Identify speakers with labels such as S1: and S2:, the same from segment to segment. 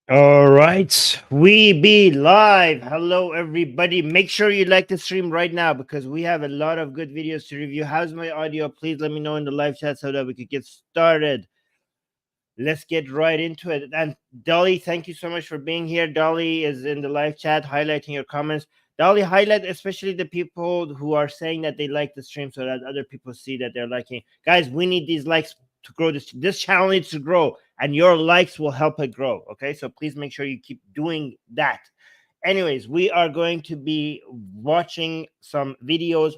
S1: All right, we be live. Hello, everybody. Make sure you like the stream right now because we have a lot of good videos to review. How's my audio? Please let me know in the live chat so that we could get started. Let's get right into it. And Dolly, thank you so much for being here. Dolly is in the live chat highlighting your comments. Dolly, highlight especially the people who are saying that they like the stream so that other people see that they're liking. Guys, we need these likes to grow. This channel needs to grow, and your likes will help it grow. Okay, so please make sure you keep doing that. Anyways, we are going to be watching some videos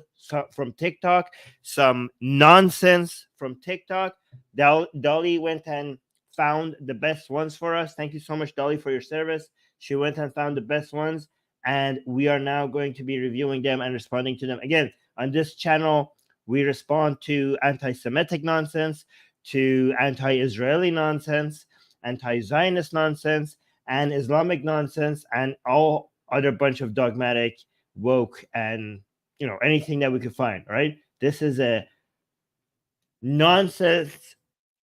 S1: from TikTok, some nonsense from TikTok. Dolly went and found the best ones for us. Thank you so much, Dolly, for your service. She went and found the best ones, and we are now going to be reviewing them and responding to them. Again, on this channel, we respond to anti-Semitic nonsense, to anti-Israeli nonsense, anti-Zionist nonsense, and Islamic nonsense, and all other bunch of dogmatic, woke, and anything that we could find. Right? This is a nonsense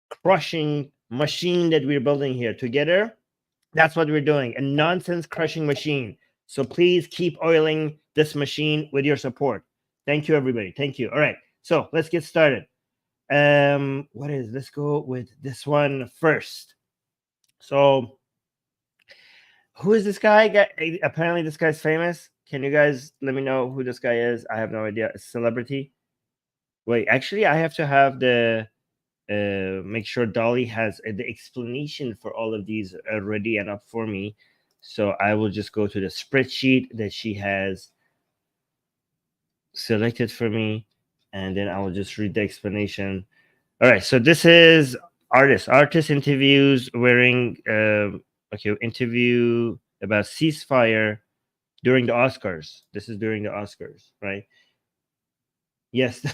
S1: crushing machine that we're building here together. That's what we're doing, a nonsense crushing machine. So please keep oiling this machine with your support. Thank you, everybody. Thank you. All right. So let's get started. Let's go with this one first. So who is this guy? Apparently this guy's famous. Can you guys let me know who this guy is? I have no idea. A celebrity. Wait, actually, I have to have the make sure Dolly has the explanation for all of these ready and up for me. So I will just go to the spreadsheet that she has selected for me, and then I will just read the explanation. All right, so this is artist interviews wearing interview about ceasefire during the Oscars. This is during the Oscars, right? Yes,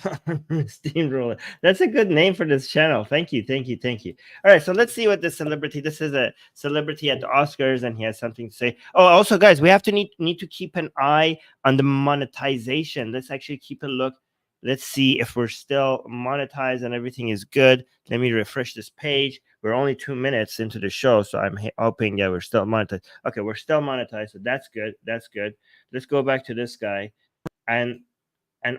S1: Steamroller. That's a good name for this channel. Thank you, thank you, thank you. All right, so let's see what this celebrity. This is a celebrity at the Oscars, and he has something to say. Oh, also, guys, we have to need to keep an eye on the monetization. Let's actually keep a look. Let's see if we're still monetized and everything is good. Let me refresh this page. We're only 2 minutes into the show, so I'm hoping that we're still monetized. Okay, we're still monetized, so that's good. That's good. Let's go back to this guy, and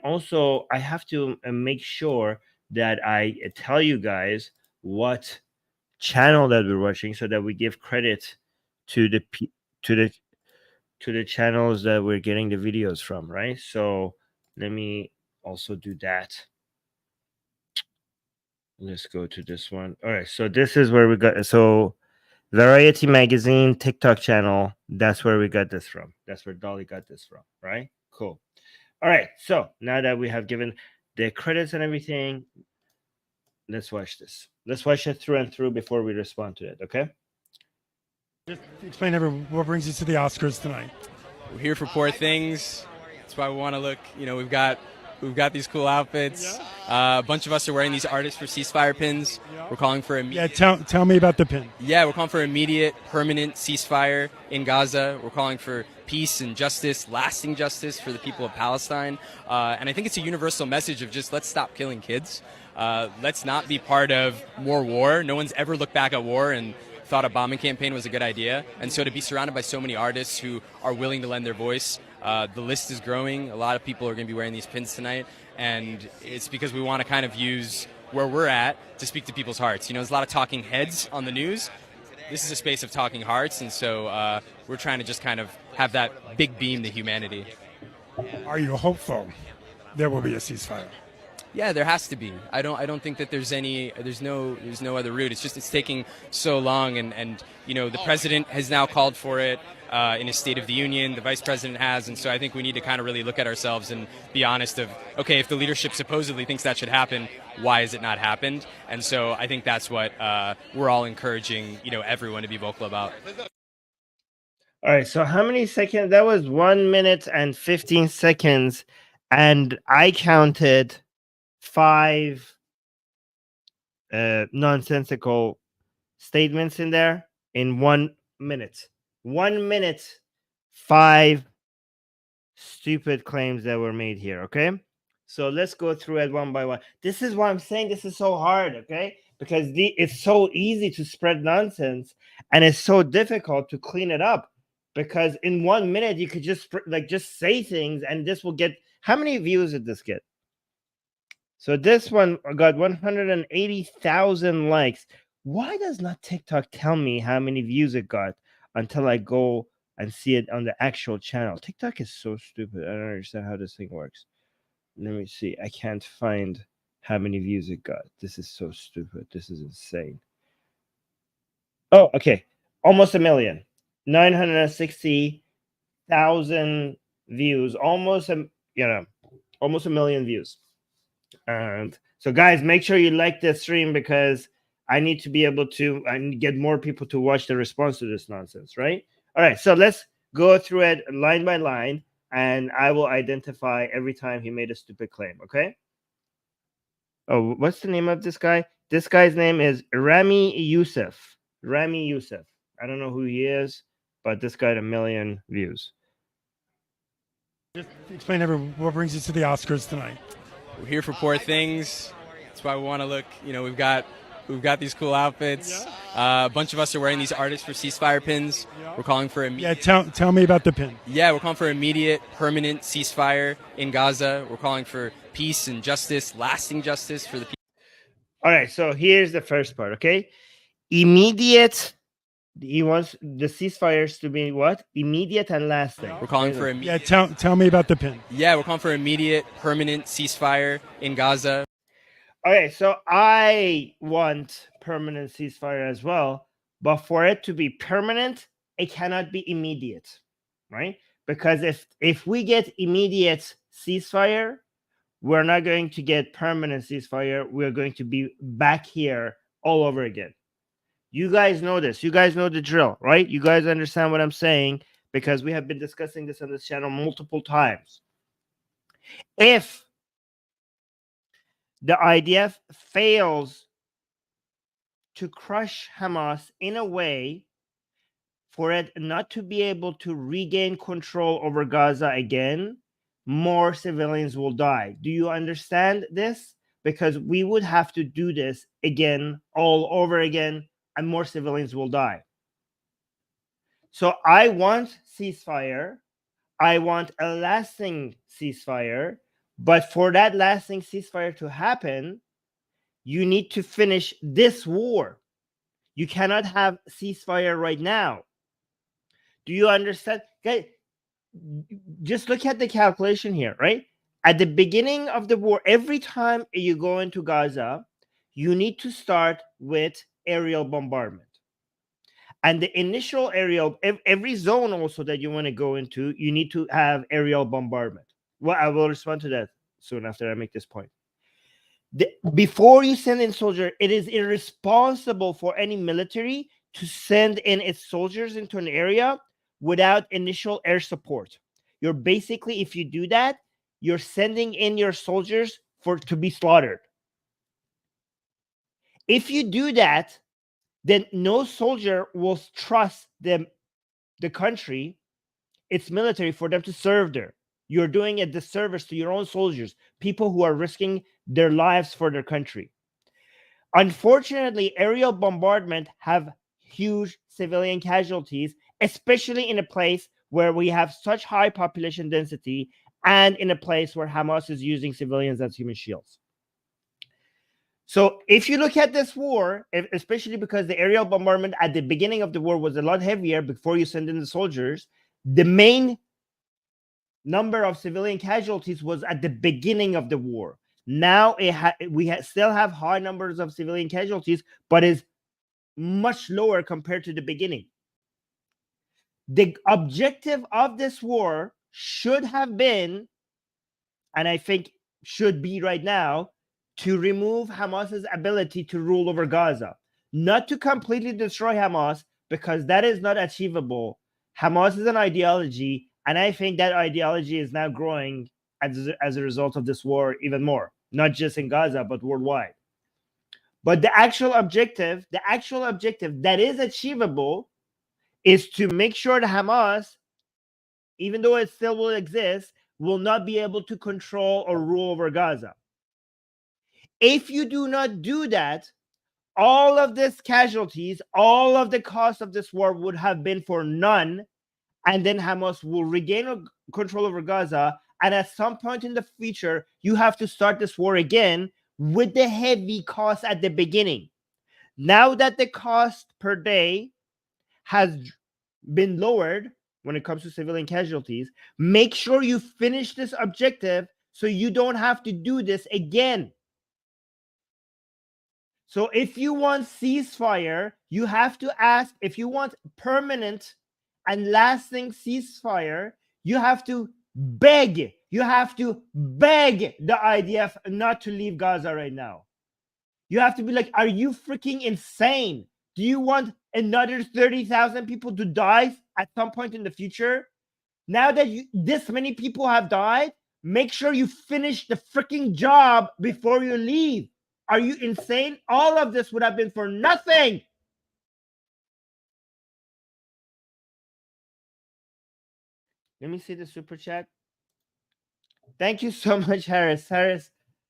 S1: also I have to make sure that I tell you guys what channel that we're watching so that we give credit to the to the to the channels that we're getting the videos from, right? So let me also do that. Let's go to this one. All right, so this is where we got Variety Magazine TikTok channel. That's where we got this from. That's where Dolly got this from, right? Cool. All right, so now that we have given the credits and everything, let's watch this. Let's watch it through and through before we respond to it, okay?
S2: Just explain everyone what brings you to the Oscars tonight.
S3: We're here for Poor Things. That's why we want to look. We've got these cool outfits. A bunch of us are wearing these Artists for Ceasefire pins. We're calling for immediate.
S2: Yeah, tell me about the pin.
S3: Yeah, we're calling for immediate, permanent ceasefire in Gaza. We're calling for peace and justice, lasting justice for the people of Palestine. And I think it's a universal message of just let's stop killing kids. Let's not be part of more war. No one's ever looked back at war and thought a bombing campaign was a good idea. And so to be surrounded by so many artists who are willing to lend their voice, the list is growing. A lot of people are going to be wearing these pins tonight. And it's because we want to kind of use where we're at to speak to people's hearts. There's a lot of talking heads on the news. This is a space of talking hearts. And so we're trying to just kind of have that big beam to humanity.
S2: Are you hopeful there will be a ceasefire?
S3: Yeah, there has to be. I don't think that there's no other route. It's taking so long, and the president has now called for it in his State of the Union. The vice president has, and so I think we need to kind of really look at ourselves and be honest of, okay, if the leadership supposedly thinks that should happen, why has it not happened? And so I think that's what we're all encouraging everyone to be vocal about.
S1: All right, so how many seconds? That was 1 minute and 15 seconds, and I counted 5 nonsensical statements in there in 1 minute. 1 minute, 5 stupid claims that were made here. Okay, so let's go through it one by one. This is why I'm saying this is so hard. Okay, because it's so easy to spread nonsense and it's so difficult to clean it up, because in 1 minute you could just just say things and this will get, how many views did this get? So this one got 180,000 likes. Why does not TikTok tell me how many views it got until I go and see it on the actual channel? TikTok is so stupid. I don't understand how this thing works. Let me see. I can't find how many views it got. This is so stupid. This is insane. Oh, okay. Almost a million. 960,000 views. Almost a million views. And so, guys, make sure you like this stream, because I need to be able to get more people to watch the response to this nonsense, right? All right, so let's go through it line by line, and I will identify every time he made a stupid claim, okay? Oh, what's the name of this guy? This guy's name is Rami Youssef. Rami Youssef. I don't know who he is, but this got 1 million views.
S2: Just explain everyone what brings you to the Oscars tonight.
S3: We're here for Poor Things. That's why we want to look. You know, we've got these cool outfits. A bunch of us are wearing these Artists for Ceasefire pins. We're calling for immediate.
S2: Yeah, tell me about the pin.
S3: Yeah, we're calling for immediate, permanent ceasefire in Gaza. We're calling for peace and justice, lasting justice for the people.
S1: All right, so here's the first part, okay? Immediate. He wants the ceasefires to be what? Immediate and lasting.
S3: We're calling for immediate.
S2: Yeah, tell me about the pin.
S3: Yeah, we're calling for immediate, permanent ceasefire in Gaza.
S1: Okay, so I want permanent ceasefire as well, but for it to be permanent, it cannot be immediate, right? Because if we get immediate ceasefire, we're not going to get permanent ceasefire. We're going to be back here all over again. You guys know this. You guys know the drill, right? You guys understand what I'm saying, because we have been discussing this on this channel multiple times. If the IDF fails to crush Hamas in a way for it not to be able to regain control over Gaza again, more civilians will die. Do you understand this? Because we would have to do this again, all over again, and more civilians will die. So I want ceasefire. I want a lasting ceasefire. But for that lasting ceasefire to happen, you need to finish this war. You cannot have ceasefire right now. Do you understand? Okay, just look at the calculation here, right? At the beginning of the war, every time you go into Gaza, you need to start with aerial bombardment. And the initial aerial, every zone also that you want to go into, you need to have aerial bombardment. Well, I will respond to that soon after I make this point. Before you send in soldiers, it is irresponsible for any military to send in its soldiers into an area without initial air support. You're basically, if you do that, you're sending in your soldiers to be slaughtered. If you do that, then no soldier will trust the country, its military, for them to serve there. You're doing a disservice to your own soldiers, people who are risking their lives for their country. Unfortunately, aerial bombardment have huge civilian casualties, especially in a place where we have such high population density and in a place where Hamas is using civilians as human shields. So if you look at this war, especially because the aerial bombardment at the beginning of the war was a lot heavier before you send in the soldiers, the main number of civilian casualties was at the beginning of the war. Now we still have high numbers of civilian casualties, but is much lower compared to the beginning. The objective of this war should have been, and I think should be right now, to remove Hamas's ability to rule over Gaza. Not to completely destroy Hamas, because that is not achievable. Hamas is an ideology, and I think that ideology is now growing as a result of this war even more, not just in Gaza, but worldwide. But the actual objective that is achievable is to make sure that Hamas, even though it still will exist, will not be able to control or rule over Gaza. If you do not do that, all of this casualties, all of the cost of this war would have been for none, and then Hamas will regain control over Gaza, and at some point in the future, you have to start this war again with the heavy cost at the beginning. Now that the cost per day has been lowered when it comes to civilian casualties, make sure you finish this objective so you don't have to do this again. So if you want ceasefire, you have to ask, if you want permanent and lasting ceasefire, you have to beg the IDF not to leave Gaza right now. You have to be like, are you freaking insane? Do you want another 30,000 people to die at some point in the future? Now that this many people have died, make sure you finish the freaking job before you leave. Are you insane? All of this would have been for nothing. Let me see the super chat. Thank you so much, Harris. Harris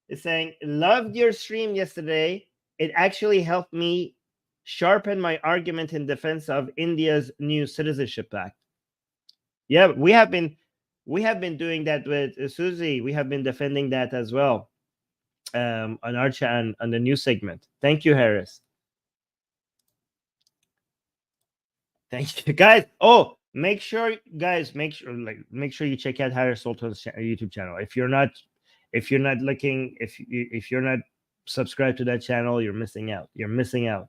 S1: is saying, loved your stream yesterday. It actually helped me sharpen my argument in defense of India's new citizenship act. Yeah, we have been doing that with Susie. We have been defending that as well. On our channel on the new segment. Thank you, Harris. Thank you, guys. Oh, make sure you check out Harris Sultan's YouTube channel. If you're not subscribed to that channel, you're missing out.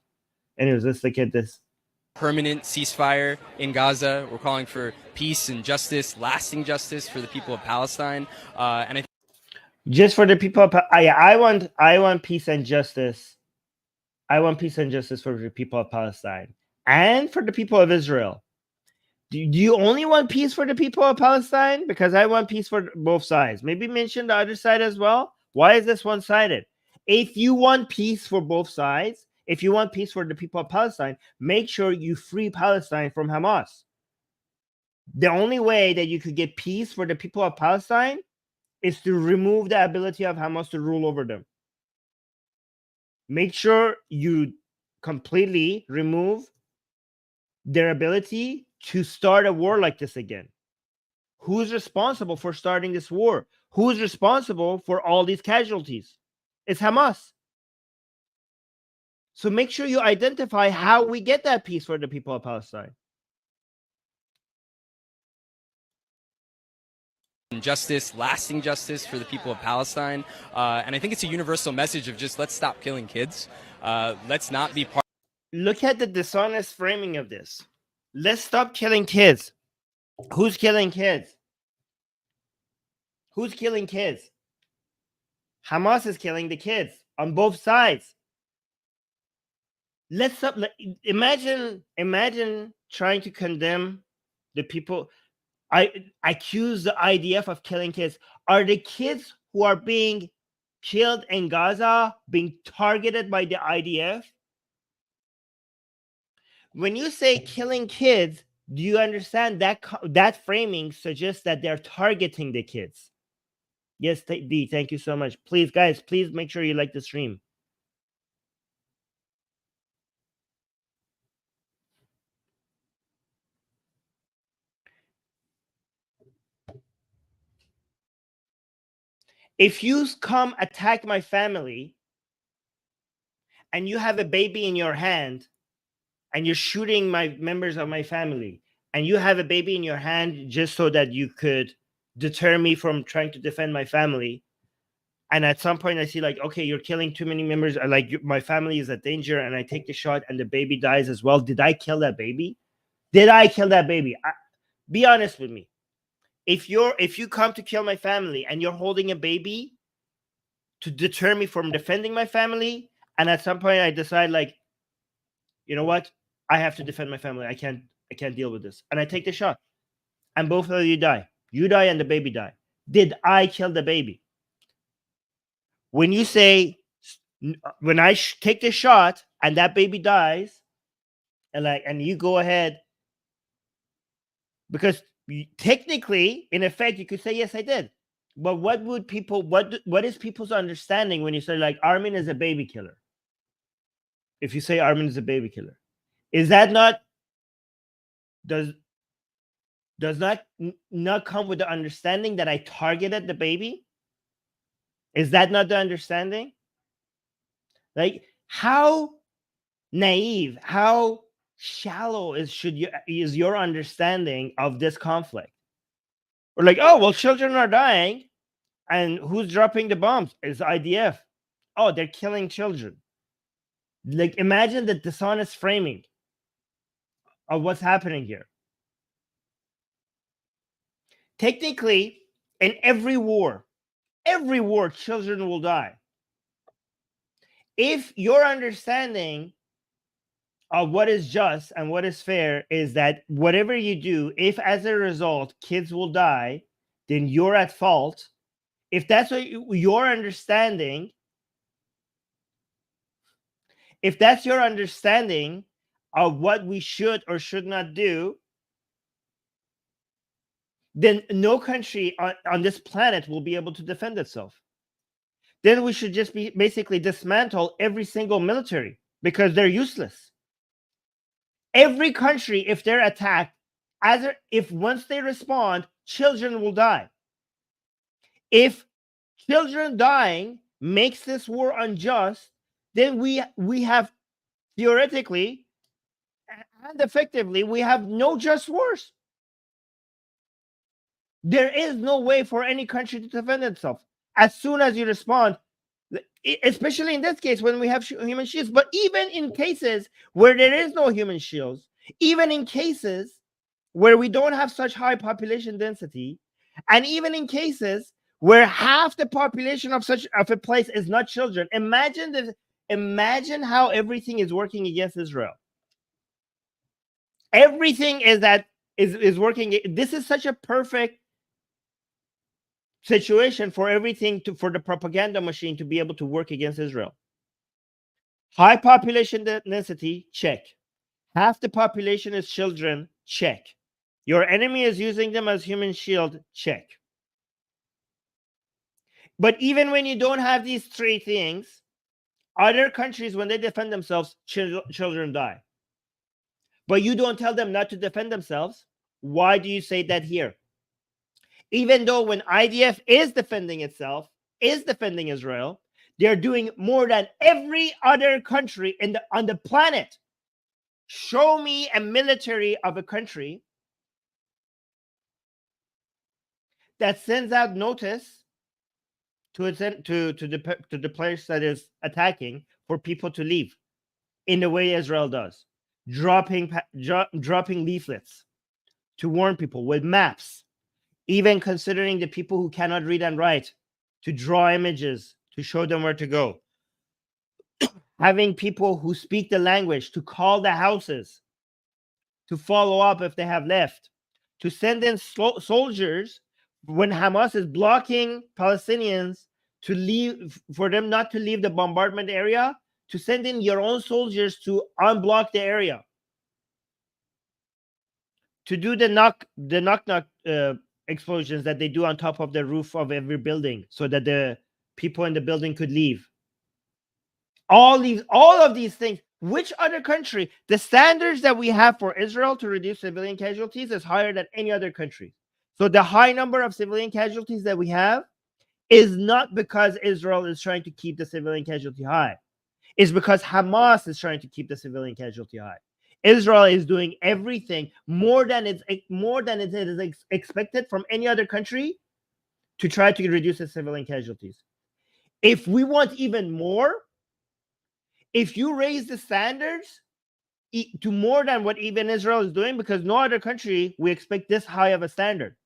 S1: Anyways, let's look at this.
S3: Permanent ceasefire in Gaza. We're calling for peace and justice, lasting justice for the people of Palestine. And I
S1: just for the people of, I want peace and justice. I want peace and justice for the people of Palestine and for the people of Israel. Do you only want peace for the people of Palestine? Because I want peace for both sides. Maybe mention the other side as well. Why is this one-sided? If you want peace for both sides, if you want peace for the people of Palestine, make sure you free Palestine from Hamas. The only way that you could get peace for the people of Palestine is to remove the ability of Hamas to rule over them. Make sure you completely remove their ability to start a war like this again. Who's responsible for starting this war? Who's responsible for all these casualties? It's Hamas. So make sure you identify how we get that peace for the people of Palestine.
S3: Justice, lasting justice for the people of Palestine. And I think it's a universal message of just let's stop killing kids. Let's not be part.
S1: Look at the dishonest framing of this. Let's stop killing kids. Who's killing kids? Who's killing kids? Hamas is killing the kids on both sides. Let's stop. Imagine trying to condemn the people. I accuse the IDF of killing kids. Are the kids who are being killed in Gaza being targeted by the IDF? When you say killing kids, do you understand that framing suggests that they're targeting the kids? Yes, D, thank you so much. Please, guys, please make sure you like the stream. If you come attack my family and you have a baby in your hand and you're shooting my members of my family and you have a baby in your hand just so that you could deter me from trying to defend my family, and at some point I see like, okay, you're killing too many members, like my family is at danger, and I take the shot and the baby dies as well. Did I kill that baby? Did I kill that baby? Be honest with me. If you come to kill my family and you're holding a baby to deter me from defending my family, and at some point I decide like, you know what, I have to defend my family. I can't deal with this, and I take the shot, and both of you die. You die and the baby die. Did I kill the baby? When you say, when I take the shot and that baby dies, and you go ahead, because technically, in effect, you could say, yes, I did. But what is people's understanding when you say like Armin is a baby killer? if you say Armin is a baby killer? Is that not does not come with the understanding that I targeted the baby? Is that not the understanding? Like, how naive, how shallow is your understanding of this conflict? Or like, oh well, children are dying, and who's dropping the bombs? It's IDF. Oh, they're killing children. Like, imagine the dishonest framing of what's happening here. Technically, in every war, children will die. If your understanding of what is just and what is fair is that whatever you do, if as a result kids will die, then you're at fault. If that's what your understanding, if that's your understanding of what we should or should not do, then no country on this planet will be able to defend itself. Then we should just basically dismantle every single military because they're useless. Every country, if they're attacked, if once they respond, children will die. If children dying makes this war unjust, then we have theoretically and effectively, we have no just wars. There is no way for any country to defend itself. As soon as you respond, especially in this case when we have human shields, but even in cases where there is no human shields, even in cases where we don't have such high population density, and even in cases where half the population of a place is not children, imagine how everything is working against Israel. Everything is working. This is such a perfect situation for everything for the propaganda machine to be able to work against Israel. High population density, check. Half the population is children, check. Your enemy is using them as human shield, check. But even when you don't have these three things, other countries, when they defend themselves, children die. But you don't tell them not to defend themselves. Why do you say that here? Even though when IDF is defending itself, is defending Israel, they're doing more than every other country on the planet. Show me a military of a country that sends out notice to the place that is attacking for people to leave in the way Israel does, dropping leaflets to warn people with maps, even considering the people who cannot read and write to draw images to show them where to go, having people who speak the language to call the houses to follow up if they have left, to send in soldiers when Hamas is blocking Palestinians to leave, for them not to leave the bombardment area, to send in your own soldiers to unblock the area, to do the knock explosions that they do on top of the roof of every building so that the people in the building could leave. All of these things. Which other country? The standards that we have for Israel to reduce civilian casualties is higher than any other country. So the high number of civilian casualties that we have is not because Israel is trying to keep the civilian casualty high. It's because Hamas is trying to keep the civilian casualty high. Israel is doing everything more than it is expected from any other country to try to reduce the civilian casualties. If we want even more, if you raise the standards to more than what even Israel is doing, because no other country we expect this high of a standard.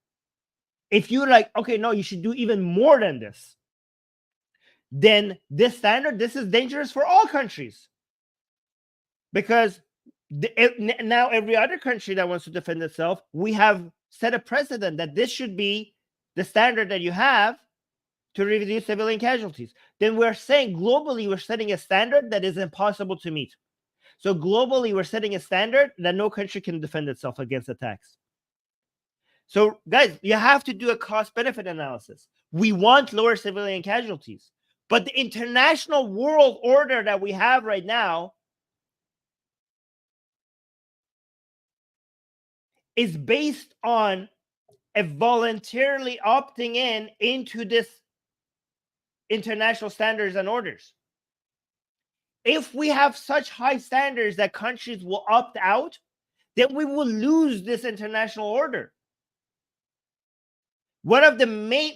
S1: If you're like, okay, no, you should do even more than this, then this is dangerous for all countries. Because now every other country that wants to defend itself, we have set a precedent that this should be the standard that you have to reduce civilian casualties. Then we're saying globally, we're setting a standard that is impossible to meet. So globally, we're setting a standard that no country can defend itself against attacks. So guys, you have to do a cost-benefit analysis. We want lower civilian casualties, but the international world order that we have right now is based on a voluntarily opting into this international standards and orders. If we have such high standards that countries will opt out, then we will lose this international order. One of the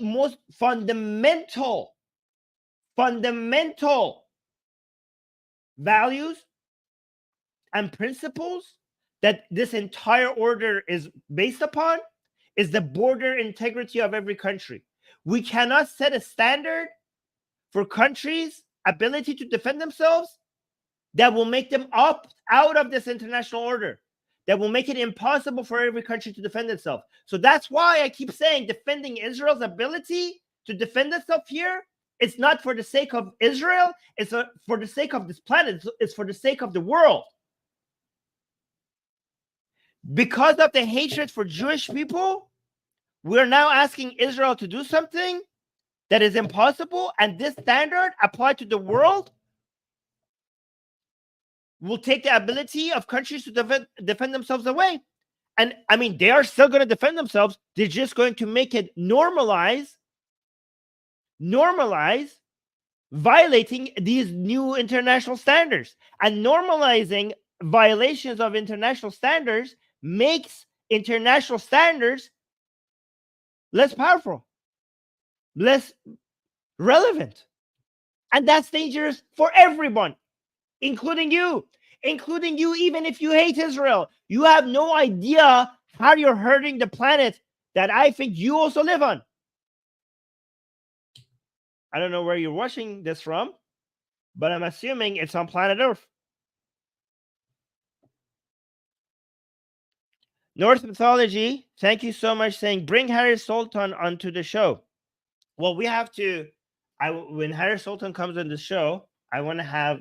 S1: most fundamental values and principles that this entire order is based upon is the border integrity of every country. We cannot set a standard for countries' ability to defend themselves that will make them opt out of this international order, that will make it impossible for every country to defend itself. So that's why I keep saying defending Israel's ability to defend itself here, it's not for the sake of Israel, it's for the sake of this planet, it's for the sake of the world. Because of the hatred for Jewish people, we're now asking Israel to do something that is impossible, and this standard applied to the world will take the ability of countries to defend themselves away. And I mean, they are still going to defend themselves. They're just going to make it normalize violating these new international standards. And normalizing violations of international standards makes international standards less powerful, less relevant. And that's dangerous for everyone, including you, even if you hate Israel. You have no idea how you're hurting the planet that I think you also live on. I don't know where you're watching this from, but I'm assuming it's on planet Earth. North Mythology, thank you so much, saying bring Harris Sultan onto the show. Well, we have to. When Harris Sultan comes on the show, I want to have,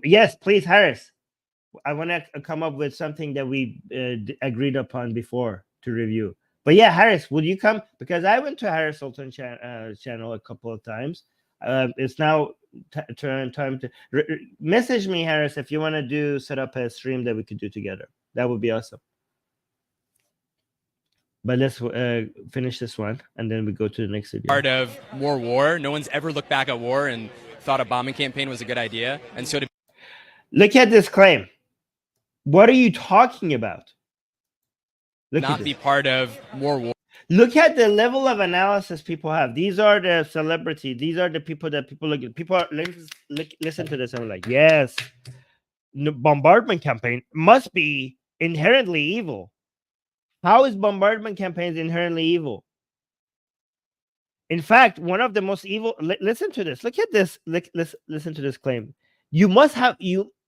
S1: yes, please, Harris. I want to come up with something that we agreed upon before to review. But yeah, Harris, would you come? Because I went to Harris Sultan channel a couple of times. It's now time to message me, Harris, if you want to set up a stream that we could do together. That would be awesome. But let's finish this one, and then we go to the next video.
S3: Part of more war. No one's ever looked back at war and thought a bombing campaign was a good idea. And so to
S1: look at this claim. What are you talking about?
S3: not be part of more war.
S1: Look at the level of analysis people have. These are the celebrities. These are the people that people look at. People are, listen to this and like, yes, bombardment campaign must be inherently evil. How is bombardment campaigns inherently evil? In fact, one of the most evil. Listen to this. Look at this. Listen to this claim. You must have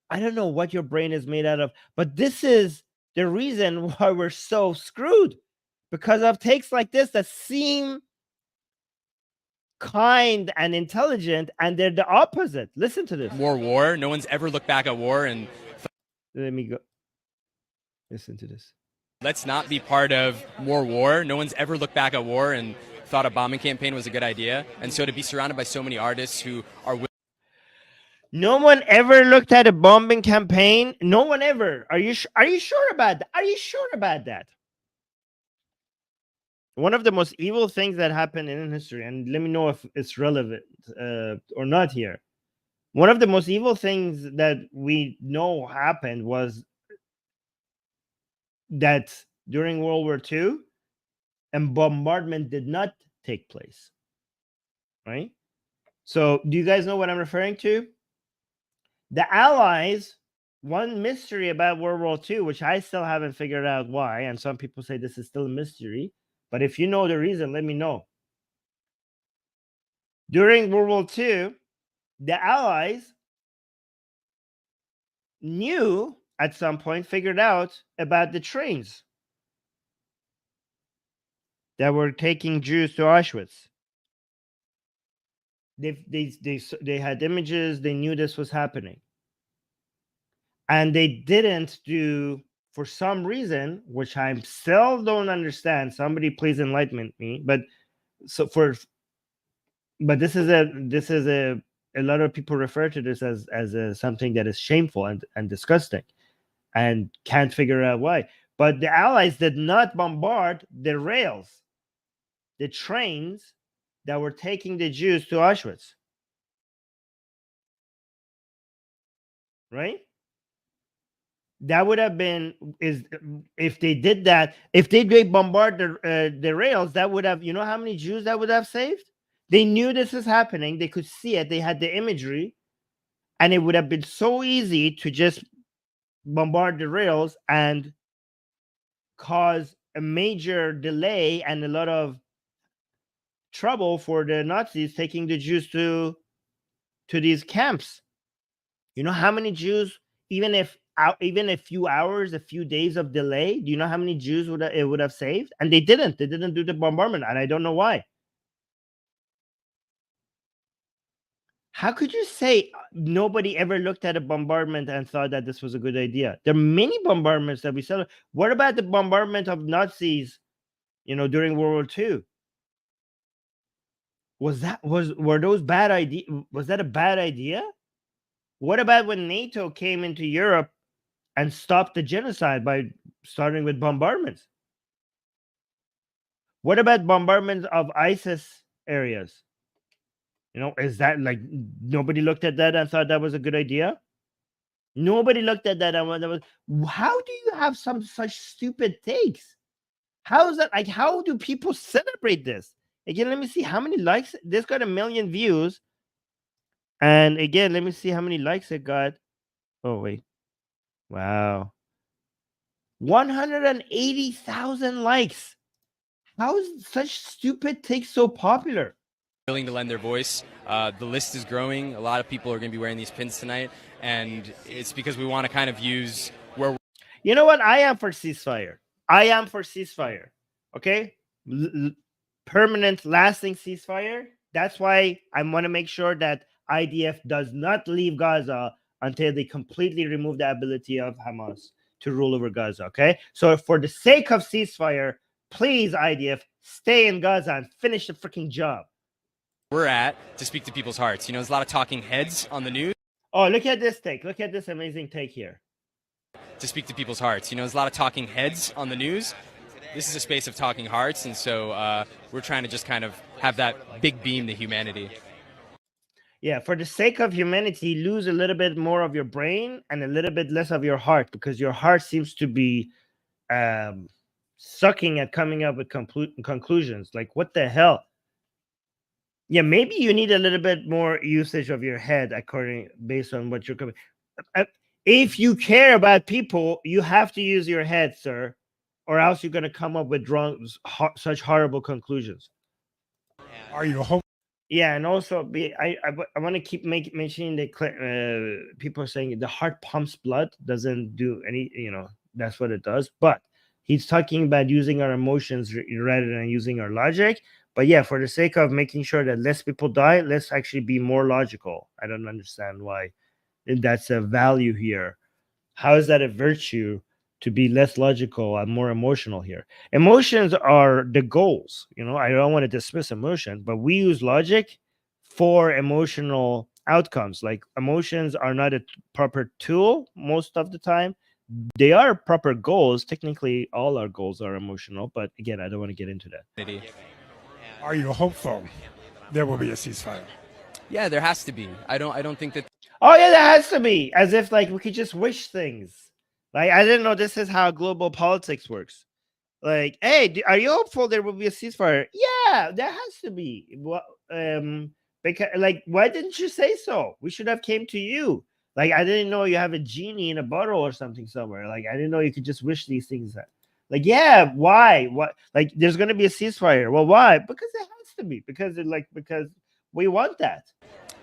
S1: I don't know what your brain is made out of, but this is the reason why we're so screwed. Because of takes like this that seem kind and intelligent, and they're the opposite. Listen to this.
S3: More war. No one's ever looked back at war and
S1: let me go. Listen to this.
S3: Let's not be part of more war. No one's ever looked back at war and thought a bombing campaign was a good idea. And so to be surrounded by so many artists who are
S1: no one ever looked at a bombing campaign. No one ever. Are you sure about that? Are you sure about that? One of the most evil things that happened in history, and let me know if it's relevant or not here. One of the most evil things that we know happened was that during World War II, a bombardment did not take place. Right? So do you guys know what I'm referring to? The Allies, one mystery about World War II, which I still haven't figured out why, and some people say this is still a mystery, but if you know the reason, let me know. During World War II, the Allies knew at some point, figured out about the trains that were taking Jews to Auschwitz. They had images. They knew this was happening. And they didn't do, for some reason, which I still don't understand. Somebody please enlighten me. But this is a lot of people refer to this as something that is shameful and disgusting. and can't figure out why. But the Allies did not bombard the rails, the trains that were taking the Jews to Auschwitz. Right? That would have been if they did that. If they did bombard the rails, that would have, you know how many Jews that would have saved? They knew this is happening. They could see it. They had the imagery, and it would have been so easy to just bombard the rails and cause a major delay and a lot of trouble for the Nazis taking the Jews to these camps. You know how many Jews, even a few hours, a few days of delay, do you know how many Jews it would have saved? And they didn't. They didn't do the bombardment, and I don't know why. How could you say nobody ever looked at a bombardment and thought that this was a good idea? There are many bombardments that we saw. What about the bombardment of Nazis, during World War II? Were those bad idea? Was that a bad idea? What about when NATO came into Europe and stopped the genocide by starting with bombardments? What about bombardments of ISIS areas? Is that like nobody looked at that and thought that was a good idea? Nobody looked at that and how do you have some such stupid takes? How is that? Like, how do people celebrate this? Again, let me see how many likes. This got 1 million views. And again, let me see how many likes it got. Oh, wait. Wow. 180,000 likes. How is such stupid takes so popular?
S3: Willing to lend their voice. The list is growing. A lot of people are going to be wearing these pins tonight, and it's because we want to kind of use where.
S1: You know what? I am for ceasefire. Okay, permanent, lasting ceasefire. That's why I want to make sure that IDF does not leave Gaza until they completely remove the ability of Hamas to rule over Gaza. Okay, so for the sake of ceasefire, please IDF stay in Gaza and finish the freaking job.
S3: We're at to speak to people's hearts. There's a lot of talking heads on the news.
S1: Oh, look at this take. Look at this amazing take here.
S3: To speak to people's hearts. There's a lot of talking heads on the news. This is a space of talking hearts, and so we're trying to just kind of have that big beam to humanity.
S1: Yeah, for the sake of humanity, lose a little bit more of your brain and a little bit less of your heart, because your heart seems to be sucking at coming up with conclusions. Like, what the hell? Yeah, maybe you need a little bit more usage of your head, based on what you're coming. If you care about people, you have to use your head, sir, or else you're going to come up with such horrible conclusions.
S2: Are you hope?
S1: Yeah, and also I want to keep mentioning the people are saying the heart pumps blood, doesn't do any, that's what it does. But he's talking about using our emotions rather than using our logic. But yeah, for the sake of making sure that less people die, let's actually be more logical. I don't understand why that's a value here. How is that a virtue to be less logical and more emotional here? Emotions are the goals. I don't want to dismiss emotion, but we use logic for emotional outcomes. Like, emotions are not a proper tool most of the time. They are proper goals. Technically, all our goals are emotional, but again, I don't want to get into that.
S2: Are you hopeful there will be a ceasefire?
S3: Yeah, there has to be. I don't think that.
S1: Oh yeah, there has to be. As if like we could just wish things. Like, I didn't know this is how global politics works. Like, hey, are you hopeful there will be a ceasefire? Yeah, there has to be. Because, like, why didn't you say so? We should have came to you. Like, I didn't know you have a genie in a bottle or something somewhere. Like, I didn't know you could just wish these things. Like, yeah, why? What? Like, there's gonna be a ceasefire. Well, why? Because it has to be. Because we want that.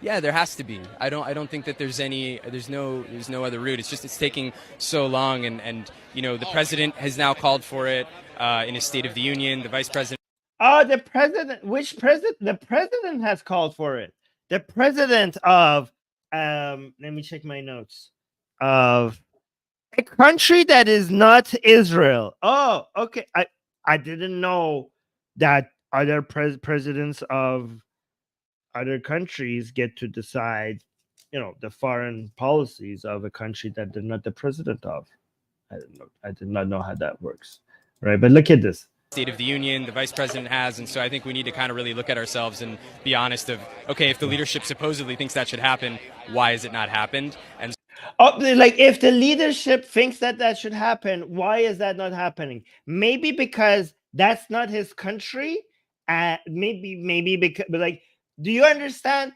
S3: Yeah, there has to be. I don't think that there's no other route. It's taking so long, and the president has now called for it in his State of the Union. The vice president.
S1: Oh, the president. Which president? The president has called for it. The president of let me check my notes. Of a country that is not Israel. Oh, okay. I didn't know that other presidents of other countries get to decide, the foreign policies of a country that they're not the president of. I don't know. I did not know how that works. Right, but look at this.
S3: State of the Union, the vice president has, and so I think we need to kind of really look at ourselves and be honest of, okay, if the leadership supposedly thinks that should happen, why has it not happened? And
S1: Oh, like if the leadership thinks that that should happen, why is that not happening? Maybe because that's not his country. Maybe because, but like, do you understand?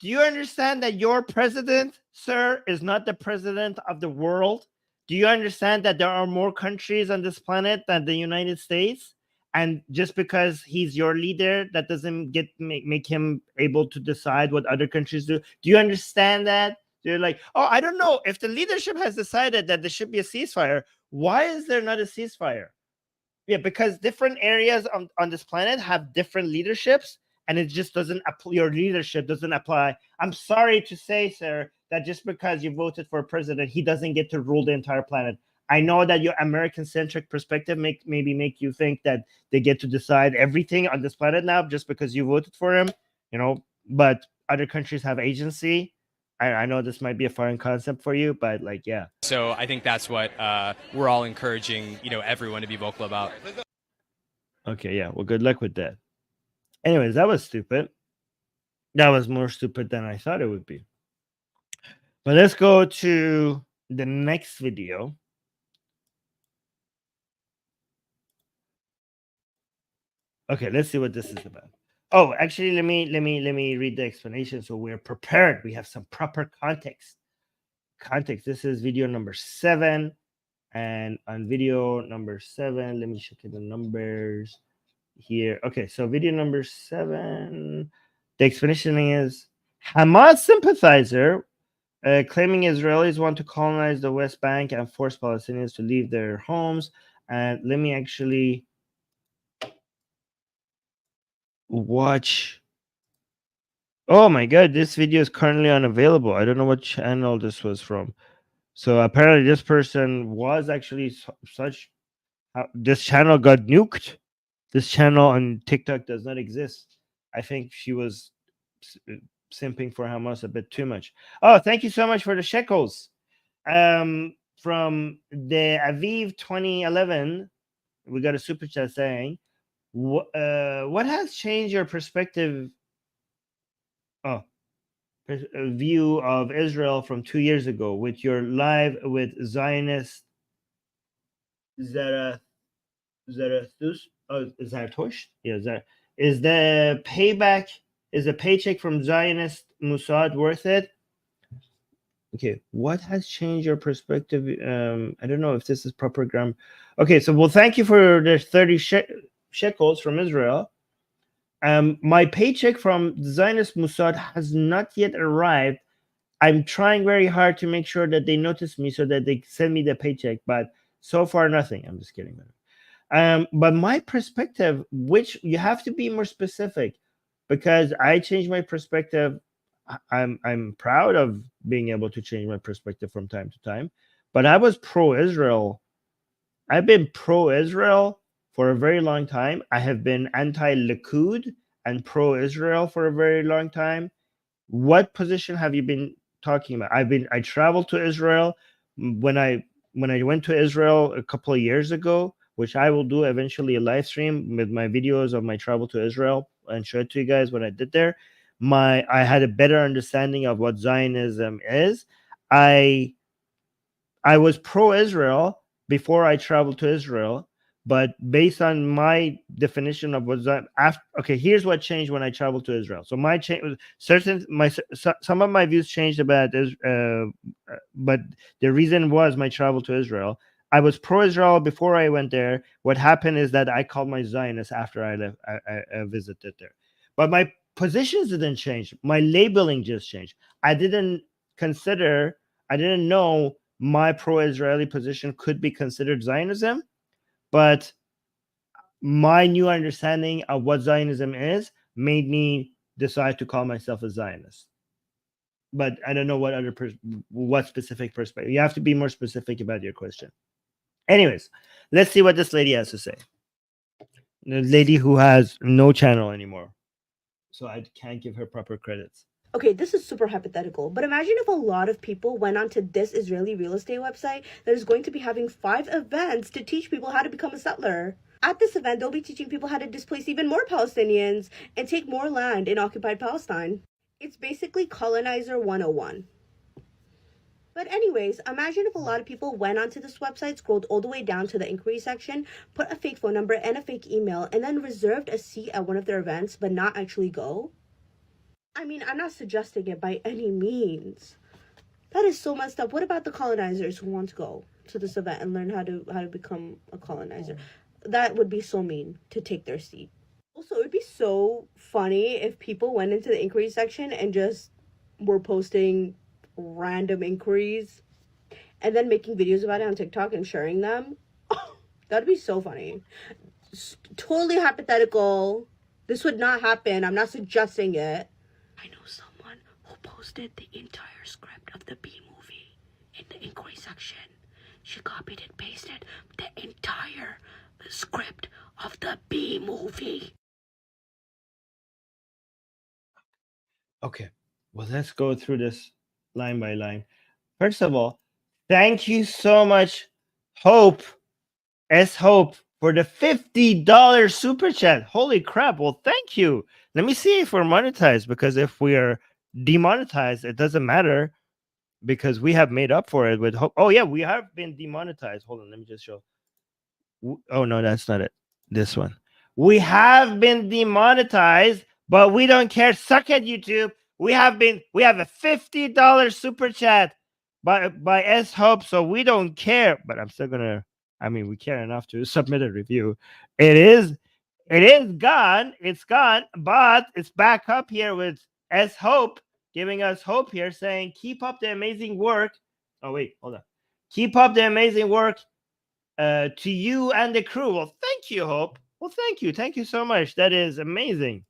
S1: Do you understand that your president, sir, is not the president of the world? Do you understand that there are more countries on this planet than the United States? And just because he's your leader, that doesn't make him able to decide what other countries do. Do you understand that? They're like, oh, I don't know. If the leadership has decided that there should be a ceasefire, why is there not a ceasefire? Yeah, because different areas on this planet have different leaderships, and it just doesn't your leadership doesn't apply. I'm sorry to say, sir, that just because you voted for a president, he doesn't get to rule the entire planet. I know that your American-centric perspective maybe make you think that they get to decide everything on this planet now just because you voted for him, but other countries have agency. I know this might be a foreign concept for you, but like, yeah.
S3: so I think that's what we're all encouraging, everyone to be vocal about.
S1: Okay, yeah. Well, good luck with that. Anyways, that was stupid. That was more stupid than I thought it would be. But let's go to the next video. Okay, let's see what this is about. Oh, actually, let me read the explanation so we're prepared. We have some proper context. This is video number 7, and on video number 7, let me check the numbers here. Okay, so video number 7, the explanation is Hamas sympathizer claiming Israelis want to colonize the West Bank and force Palestinians to leave their homes. And let me actually watch. Oh my god, this video is currently unavailable. I don't know what channel this was from. So apparently this person was actually this channel got nuked. This channel on TikTok does not exist. I think she was simping for Hamas a bit too much. Oh, thank you so much for the shekels. From the Aviv 2011, we got a super chat saying, what has changed your perspective view of Israel from 2 years ago with your live with Zionist Zarathustra? Yeah, is the paycheck from Zionist Mossad worth it? Okay, what has changed your perspective? I don't know if this is proper grammar. Okay, so well, thank you for the 30 shekels from Israel. My paycheck from Zionist Mossad has not yet arrived. I'm trying very hard to make sure that they notice me so that they send me the paycheck, but so far nothing. I'm just kidding. But my perspective, which you have to be more specific, because I changed my perspective. I'm proud of being able to change my perspective from time to time, but I was pro-Israel. I've been pro-Israel for a very long time. I have been anti-Likud and pro-Israel for a very long time. What position have you been talking about? I traveled to Israel when I went to Israel a couple of years ago, which I will do eventually a live stream with my videos of my travel to Israel and show it to you guys what I did there. I had a better understanding of what Zionism is. I was pro-Israel before I traveled to Israel, but based on my definition of what Zion, here's what changed when I traveled to Israel. So my change, some of my views changed about this, but the reason was my travel to Israel. I was pro-Israel before I went there. What happened is that I called my Zionist after I left. I visited there, but my positions didn't change. My labeling just changed. I didn't know my pro-Israeli position could be considered Zionism, but my new understanding of what Zionism is made me decide to call myself a Zionist. But I don't know what specific perspective. You have to be more specific about your question. Anyways, let's see what this lady has to say. The lady who has no channel anymore, so I can't give her proper credits.
S4: Okay, this is super hypothetical, but imagine if a lot of people went onto this Israeli real estate website that is going to be having 5 events to teach people how to become a settler. At this event, they'll be teaching people how to displace even more Palestinians and take more land in occupied Palestine. It's basically colonizer 101. But anyways, imagine if a lot of people went onto this website, scrolled all the way down to the inquiry section, put a fake phone number and a fake email, and then reserved a seat at one of their events but not actually go. I mean, I'm not suggesting it by any means. That is so messed up. What about the colonizers who want to go to this event and learn how to become a colonizer? That would be so mean to take their seat. Also, it would be so funny if people went into the inquiry section and just were posting random inquiries and then making videos about it on TikTok and sharing them. That'd be so funny. Totally hypothetical. This would not happen. I'm not suggesting it. I know someone who posted the entire script of the B movie in the inquiry section. She copied and pasted the entire script of the B movie.
S1: Okay, well, let's go through this line by line. First of all, thank you so much, Hope, Hope, for the $50 super chat. Holy crap. Well, thank you. Let me see if we're monetized, because if we are demonetized, it doesn't matter because we have made up for it with Hope. Oh, yeah, we have been demonetized. Hold on, let me just show. Oh, no, that's not it. This one. We have been demonetized, but we don't care. Suck at YouTube. We have a $50 super chat by S Hope, so we don't care. But I'm still gonna. I mean, we care enough to submit a review. It is gone. It's gone, but it's back up here with S Hope giving us hope here, saying, "Keep up the amazing work." Oh wait, hold on. Keep up the amazing work to you and the crew. Well, thank you, Hope. Well, thank you. Thank you so much. That is amazing.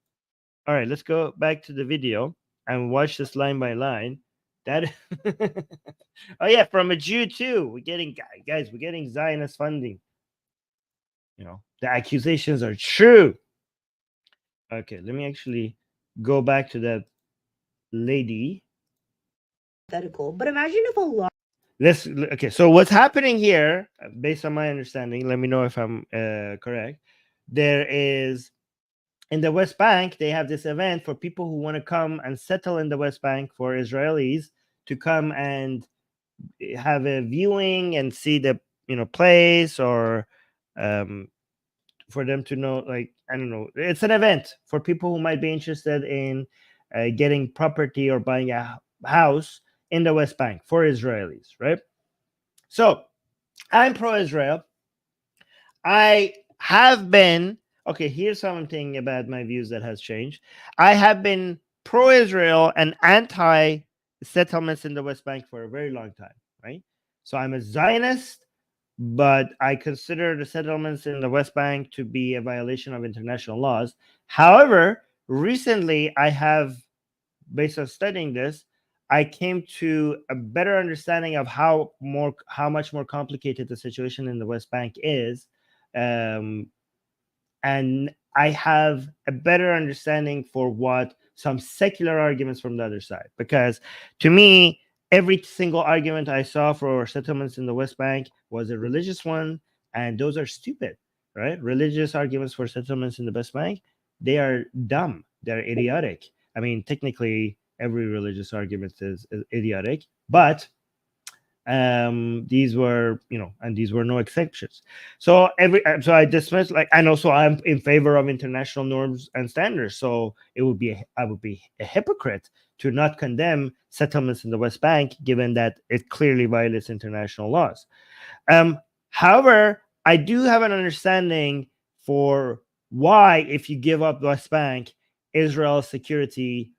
S1: All right, let's go back to the video and watch this line by line. That oh yeah, from a Jew too. We're getting guys, we're getting Zionist funding. You know, the accusations are true. Okay, let me actually go back to that lady.
S4: But imagine if a lot.
S1: Okay, so what's happening here, based on my understanding, let me know if I'm correct. There is in the West Bank, they have this event for people who want to come and settle in the West Bank, for Israelis to come and have a viewing and see the place, or for them to know, like, I don't know, it's an event for people who might be interested in getting property or buying a house in the West Bank for Israelis, right? So I'm pro-Israel. I have been, okay, here's something about my views that has changed. I have been pro-Israel and anti-settlements in the West Bank for a very long time, right? So I'm a Zionist, but I consider the settlements in the West Bank to be a violation of international laws. However, recently I have, based on studying this, I came to a better understanding of how much more complicated the situation in the West Bank is. And I have a better understanding for what some secular arguments from the other side, because to me, every single argument I saw for settlements in the West Bank was a religious one, and those are stupid, right? Religious arguments for settlements in the West Bank, they are dumb, they're idiotic. I mean, technically, every religious argument is idiotic, but these were, and these were no exceptions. So I dismissed, like, and also I'm in favor of international norms and standards. So I would be a hypocrite to not condemn settlements in the West Bank, given that it clearly violates international laws. However, I do have an understanding for why, if you give up West Bank, Israel's security,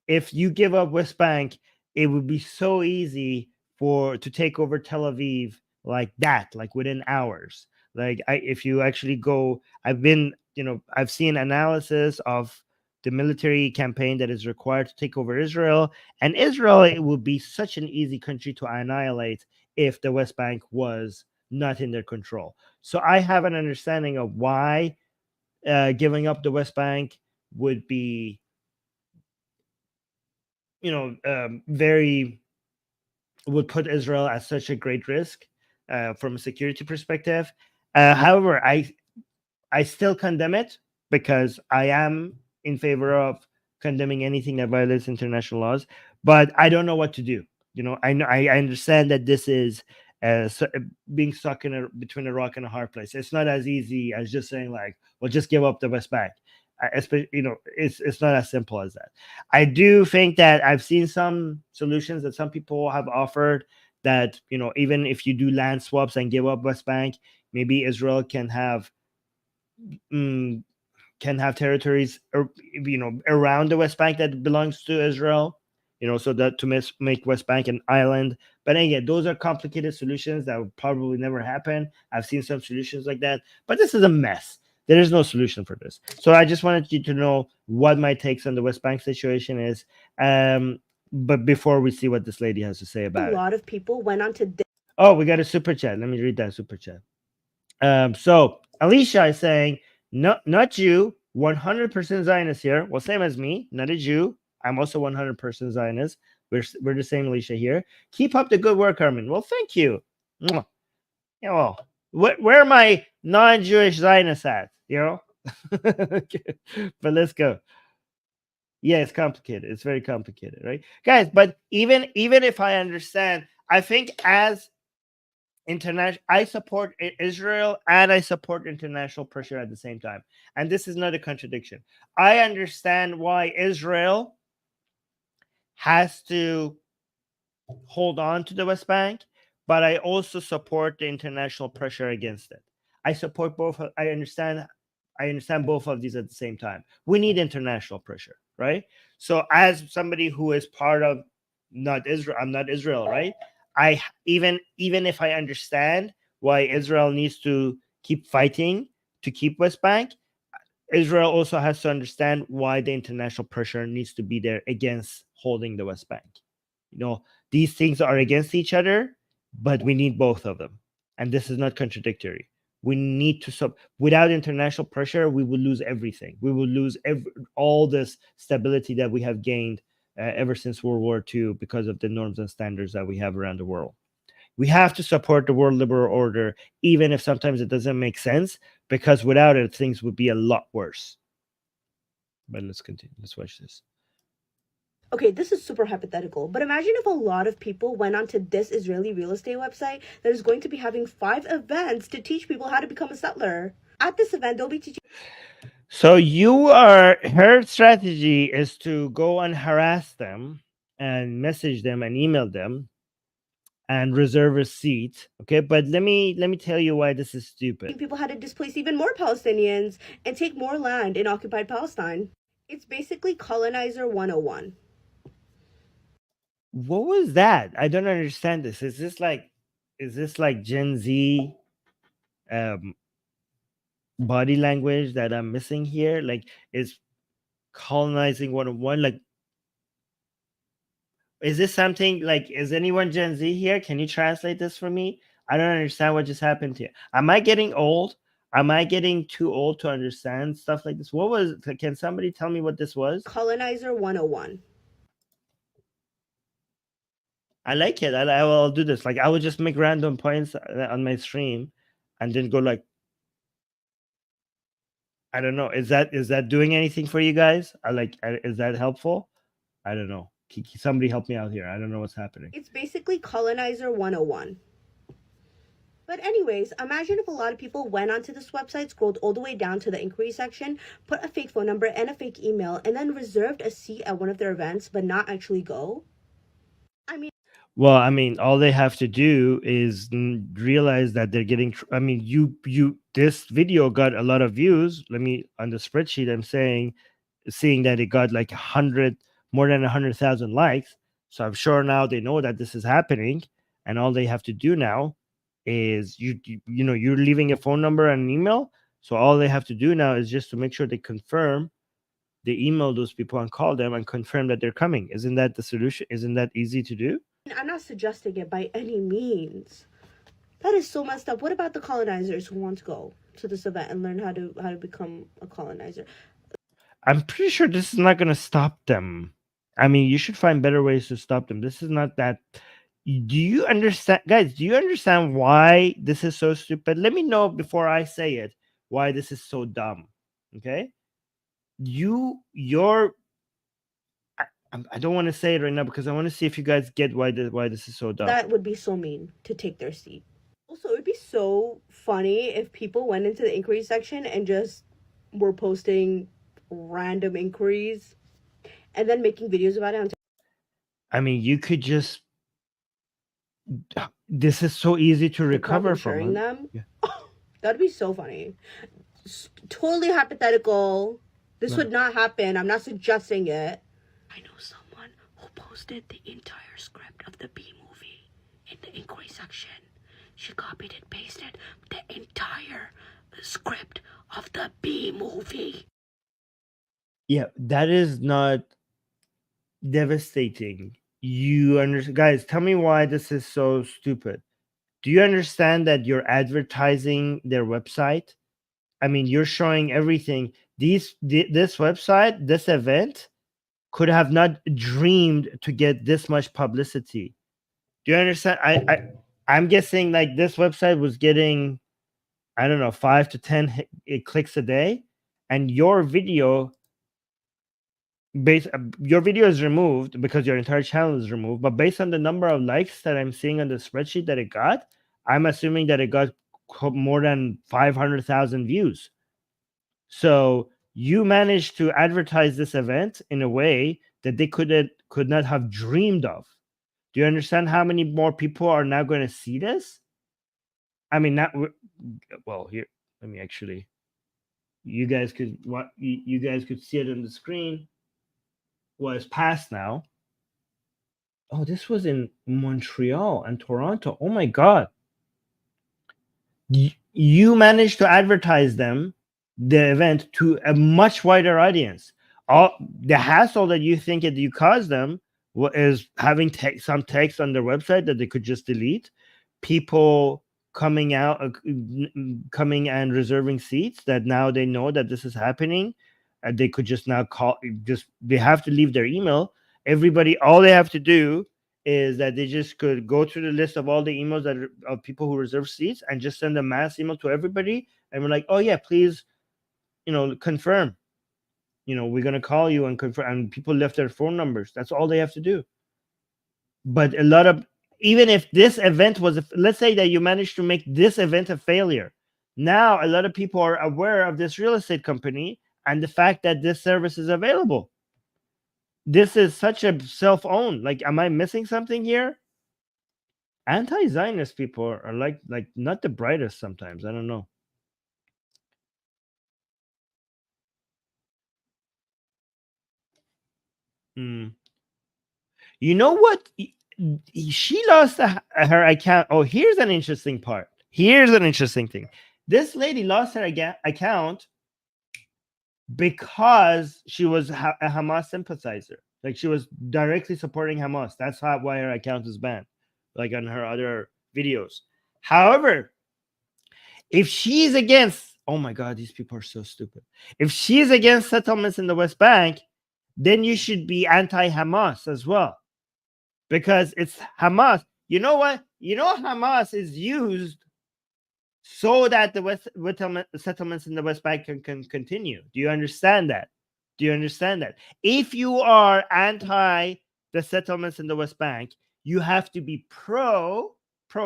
S1: if you give up West Bank, it would be so easy to take over Tel Aviv like that, like within hours. Like if you actually go, I've seen analysis of the military campaign that is required to take over Israel, and Israel, it would be such an easy country to annihilate if the West Bank was not in their control. So I have an understanding of why giving up the West Bank would be very would put Israel at such a great risk from a security perspective. However, I still condemn it because I am in favor of condemning anything that violates international laws, but I don't know what to do. I understand that this is being stuck between a rock and a hard place. It's not as easy as just saying like, well, just give up the West Bank. It's not as simple as that. I do think that I've seen some solutions that some people have offered that even if you do land swaps and give up West Bank, maybe Israel can have territories around the West Bank that belongs to Israel, so that to make West Bank an island. But again, those are complicated solutions that will probably never happen. I've seen some solutions like that, but this is a mess. There is no solution for this. So I just wanted you to know what my takes on the West Bank situation is. But before we see what this lady has to say about it.
S4: A lot of people went on to...
S1: Oh, we got a super chat. Let me read that super chat. So Alicia is saying, no, not you, 100% Zionist here. Well, same as me, not a Jew. I'm also 100% Zionist. We're the same, Alicia here. Keep up the good work, Armin. Well, thank you. Yeah, well, where are my non-Jewish Zionists at? But let's go. Yeah, it's complicated. It's very complicated, right, guys? But even if I understand, I think as international, I support Israel and I support international pressure at the same time, and this is not a contradiction. I understand why Israel has to hold on to the West Bank, but I also support the international pressure against it. I support both. I understand both of these at the same time. We need international pressure, right? So as somebody who is part of not Israel, I'm not Israel, right? I even if I understand why Israel needs to keep fighting to keep West Bank, Israel also has to understand why the international pressure needs to be there against holding the West Bank. These things are against each other, but we need both of them, and this is not contradictory. We need to without international pressure, we will lose everything. We will lose all this stability that we have gained ever since World War II because of the norms and standards that we have around the world. We have to support the world liberal order, even if sometimes it doesn't make sense, because without it, things would be a lot worse. But let's continue. Let's watch this.
S4: Okay, this is super hypothetical, but imagine if a lot of people went onto this Israeli real estate website that is going to be having 5 events to teach people how to become a settler. At this event, they'll be teaching...
S1: So her strategy is to go and harass them and message them and email them and reserve a seat. Okay, but let me tell you why this is stupid.
S4: People how to displace even more Palestinians and take more land in occupied Palestine. It's basically colonizer 101.
S1: What was that? I don't understand this. Is this like Gen Z body language that I'm missing here? Like, is colonizing 101 like, is this something like, is anyone Gen Z here? Can you translate this for me? I don't understand what just happened here. Am I getting old? Am I getting too old to understand stuff like this? Can somebody tell me what this was?
S4: Colonizer 101.
S1: I like it. I will do this. Like, I will just make random points on my stream and then go like, I don't know. Is that doing anything for you guys? Is that helpful? I don't know. Somebody help me out here. I don't know what's happening.
S4: It's basically colonizer 101. But anyways, imagine if a lot of people went onto this website, scrolled all the way down to the inquiry section, put a fake phone number and a fake email, and then reserved a seat at one of their events, but not actually go.
S1: Well, I mean, all they have to do is realize that they're getting. I mean, this video got a lot of views. On the spreadsheet, I'm seeing that it got like more than 100,000 likes. So I'm sure now they know that this is happening, and all they have to do now is you're leaving a phone number and an email. So all they have to do now is just to make sure they confirm. They email those people and call them and confirm that they're coming. Isn't that the solution? Isn't that easy to do?
S4: I'm not suggesting it by any means. That is so messed up. What about the colonizers who want to go to this event and learn how to become a colonizer?
S1: I'm pretty sure this is not going to stop them. I mean, you should find better ways to stop them. This is not that. Do you understand, guys? Do you understand why this is so stupid? Let me know before I say it why this is so dumb. Okay, you're. I don't want to say it right now because I want to see if you guys get why this is so dumb.
S4: That would be so mean to take their seat. Also, it would be so funny if people went into the inquiry section and just were posting random inquiries and then making videos about it on
S1: I mean, you could just. This is so easy to recover
S4: and
S1: from.
S4: sharing
S1: Huh?
S4: them.
S1: Yeah.
S4: That'd be so funny. Totally hypothetical. This
S1: No.
S4: would not happen. I'm not suggesting it. I know someone who posted the entire script of the B movie in the inquiry section. She copied and pasted the entire script of the B movie.
S1: Yeah, that is not devastating. You understand, guys? Tell me why this is so stupid. Do you understand that you're advertising their website? I mean, you're showing everything. This website, this event, could have not dreamed to get this much publicity. Do you understand? I'm guessing like this website was getting, I don't know, 5 to 10 clicks a day, and your video your video is removed because your entire channel is removed, but based on the number of likes that I'm seeing on the spreadsheet that it got, I'm assuming that it got more than 500,000 views. So you managed to advertise this event in a way that they could not have dreamed of. Do you understand how many more people are now going to see this? I mean, not well. Here, let me actually. You guys could you guys could see it on the screen. Well, it's past now. Oh, this was in Montreal and Toronto. Oh my god. You managed to advertise the event to a much wider audience. All the hassle that you think that you caused them is having some text on their website that they could just delete. People coming out, coming and reserving seats that now they know that this is happening. They could just now call. They have to leave their email. Everybody, all they have to do is that they just could go through the list of all the emails of people who reserve seats and just send a mass email to everybody, and we're like, oh yeah, please, confirm. We're gonna call you and confirm. And people left their phone numbers. That's all they have to do. But a lot of, even if this event was, let's say that you managed to make this event a failure, now a lot of people are aware of this real estate company and the fact that this service is available. This is such a self-owned. Like, am I missing something here? Anti-Zionist people are like not the brightest sometimes. I don't know. You know what? She lost her account. Oh, here's an interesting part. Here's an interesting thing. This lady lost her account because she was a Hamas sympathizer. Like, she was directly supporting Hamas. That's why her account is banned, like on her other videos. However, if she's against, oh my God, these people are so stupid. If she's against settlements in the West Bank, then you should be anti-Hamas as well, because it's Hamas. You know what? Hamas is used so that the settlements in the West Bank can continue. Do you understand that? If you are anti the settlements in the West Bank, you have to be pro.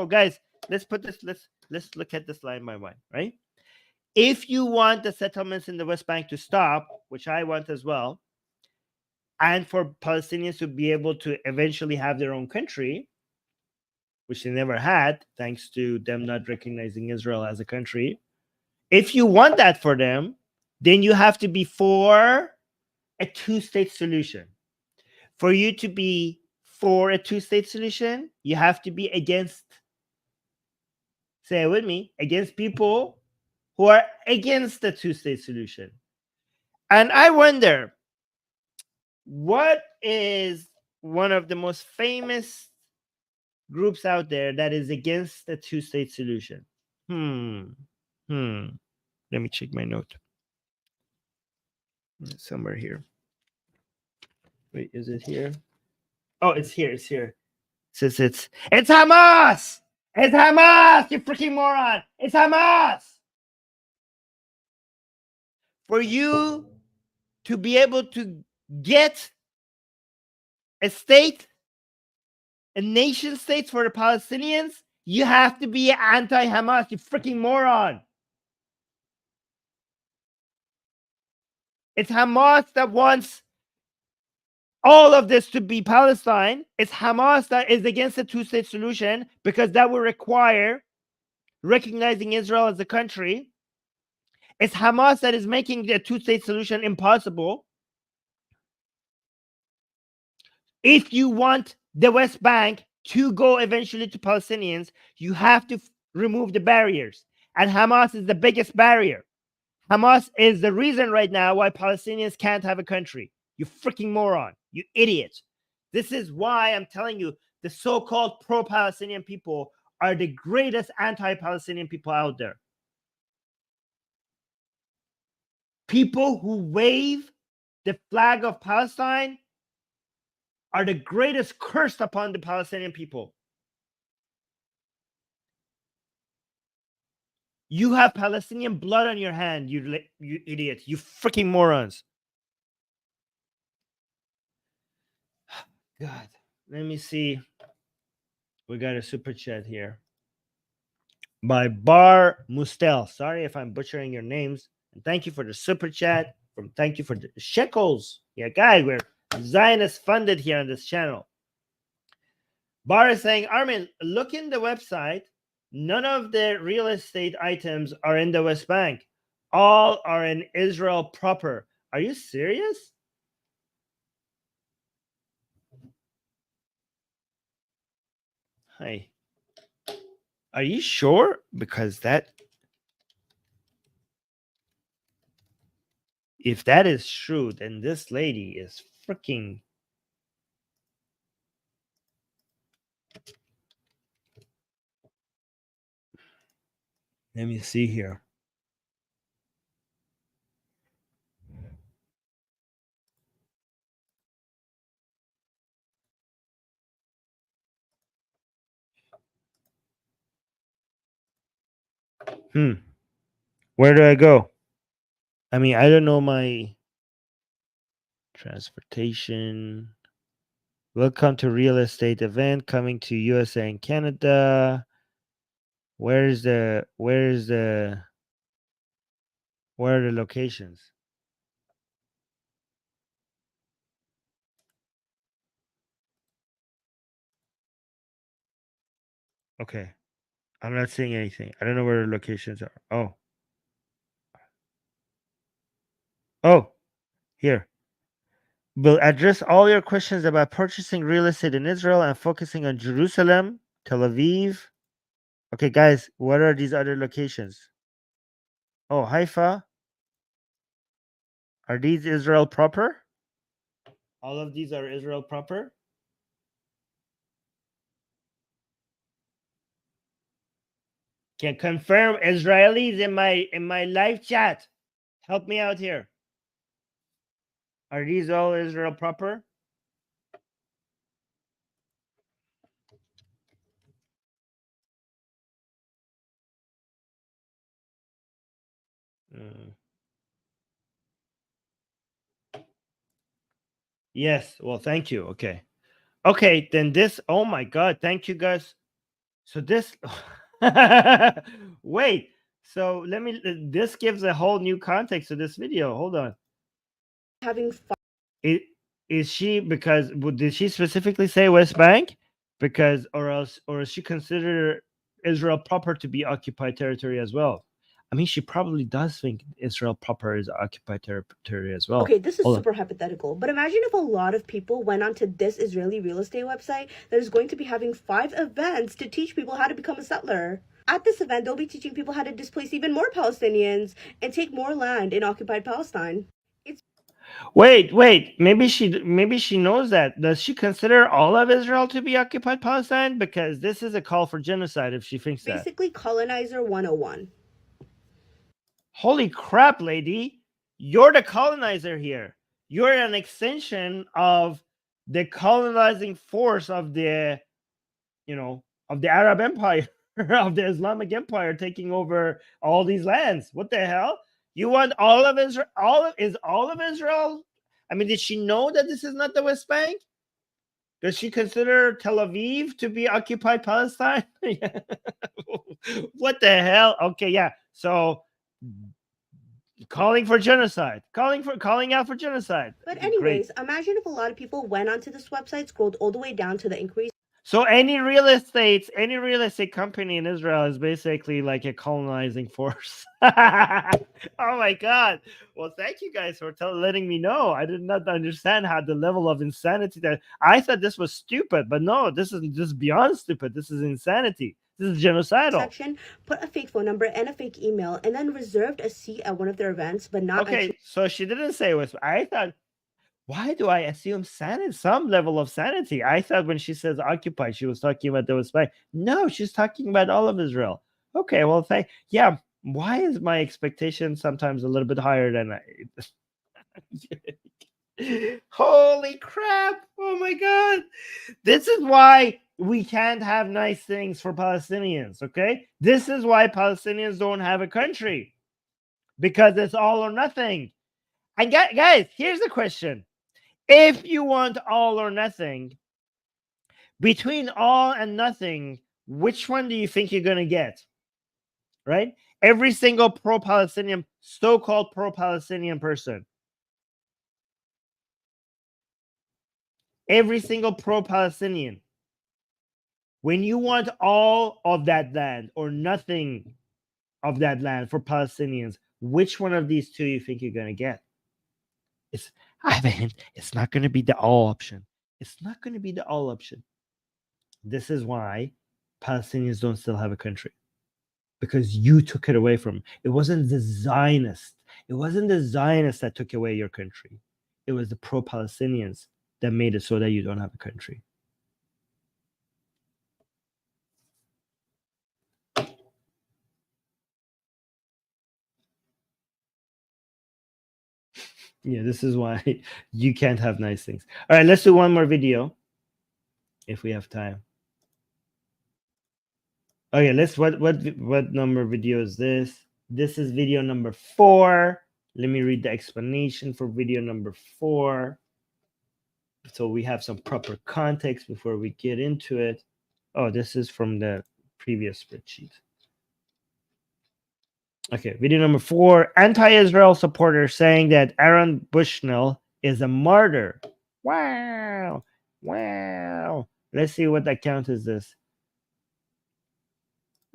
S1: Guys, let's look at this line by line, right? If you want the settlements in the West Bank to stop, which I want as well, and for Palestinians to be able to eventually have their own country, which they never had, thanks to them not recognizing Israel as a country. If you want that for them, then you have to be for a two-state solution. For you to be for a two-state solution, you have to be against, say it with me, against people who are against the two-state solution. And I wonder, what is one of the most famous groups out there that is against the two-state solution? Let me check my note. Somewhere here. Wait, is it here? Oh, it's here. It's here. It says it's Hamas. It's Hamas. You freaking moron. It's Hamas. For you to be able to get a state, a nation state for the Palestinians, you have to be anti-Hamas. You freaking moron. It's Hamas that wants all of this to be Palestine. It's Hamas that is against the two-state solution because that would require recognizing Israel as a country. It's Hamas that is making the two-state solution impossible. If you want the West Bank to go eventually to Palestinians, you have to remove the barriers. And Hamas is the biggest barrier. Hamas is the reason right now why Palestinians can't have a country. You freaking moron. You idiot. This is why I'm telling you the so-called pro-Palestinian people are the greatest anti-Palestinian people out there. People who wave the flag of Palestine are the greatest curse upon the Palestinian people. You have Palestinian blood on your hand, you idiot. You freaking morons. God, let me see. We got a super chat here by Bar Mustel. Sorry if I'm butchering your names. And thank you for the super chat. Thank you for the shekels. Yeah, guys, we're Zionist funded here on this channel. Bar is saying, Armin, look in the website. None of the real estate items are in the West Bank. All are in Israel proper. Are you serious? Hi. Are you sure? Because if that is true, then this lady is freaking. Let me see here. Where do I go? I mean, I don't know my transportation. Welcome to real estate event coming to USA and Canada. Where are the locations? Okay. I'm not seeing anything. I don't know where the locations are. Oh, here. We'll address all your questions about purchasing real estate in Israel and focusing on Jerusalem, Tel Aviv. Okay, guys, what are these other locations? Oh, Haifa. Are these Israel proper? All of these are Israel proper? Can confirm Israelis in my live chat. Help me out here. Are these all Israel proper? Yes. Well, thank you. Okay. Okay, then this. Oh my God. Thank you, guys. So this. Wait. So let me. This gives a whole new context to this video. Hold on.
S4: Having fun.
S1: Is she, because did she specifically say West Bank? Because or is she consider Israel proper to be occupied territory as well? I mean, she probably does think Israel proper is occupied territory as well.
S4: Okay, this is super hypothetical, but imagine if a lot of people went onto this Israeli real estate website that is going to be having 5 events to teach people how to become a settler. At this event, they'll be teaching people how to displace even more Palestinians and take more land in occupied Palestine.
S1: Wait. Maybe she knows that. Does she consider all of Israel to be occupied Palestine? Because this is a call for genocide if she thinks that.
S4: Basically, colonizer 101.
S1: Holy crap, lady. You're the colonizer here. You're an extension of the colonizing force of the, of the Arab Empire, of the Islamic Empire taking over all these lands. What the hell? You want all of Israel? All of Israel? I mean, did she know that this is not the West Bank? Does she consider Tel Aviv to be occupied Palestine? What the hell? Okay, yeah. So calling for genocide, calling out for genocide.
S4: But anyways, imagine if a lot of people went onto this website, scrolled all the way down to the inquiries.
S1: So any real estate company in Israel is basically like a colonizing force. Oh my God. Well, thank you guys for letting me know. I did not understand how the level of insanity that I thought this was stupid, but no, this is just beyond stupid. This is insanity. This is genocidal.
S4: Section, put a fake phone number and a fake email, and then reserved a seat at one of their events, but not
S1: okay. So she didn't say it was. I thought, why do I assume sanity? Some level of sanity. I thought when she says occupied, she was talking about the West Bank. No, she's talking about all of Israel. Okay, well, yeah. Why is my expectation sometimes a little bit higher than I? Holy crap! Oh my God! This is why we can't have nice things for Palestinians. Okay, this is why Palestinians don't have a country, because it's all or nothing. And guys, here's the question. If you want all or nothing, between all and nothing, which one do you think you're going to get? Right? Every single pro-Palestinian, so-called pro-Palestinian person. Every single pro-Palestinian. When you want all of that land or nothing of that land for Palestinians, which one of these two you think you're going to get? It's not going to be the all option. It's not going to be the all option. This is why Palestinians don't still have a country. Because you took it away from them. It wasn't the Zionists. It wasn't the Zionists that took away your country. It was the pro-Palestinians that made it so that you don't have a country. Yeah, this is why you can't have nice things. All right, let's do one more video if we have time. Okay, what number video is this? This is video number 4. Let me read the explanation for video number 4. So we have some proper context before we get into it. Oh, this is from the previous spreadsheet. Okay, video number 4. Anti-Israel supporter saying that Aaron Bushnell is a martyr. Wow. Wow. Let's see what account is this.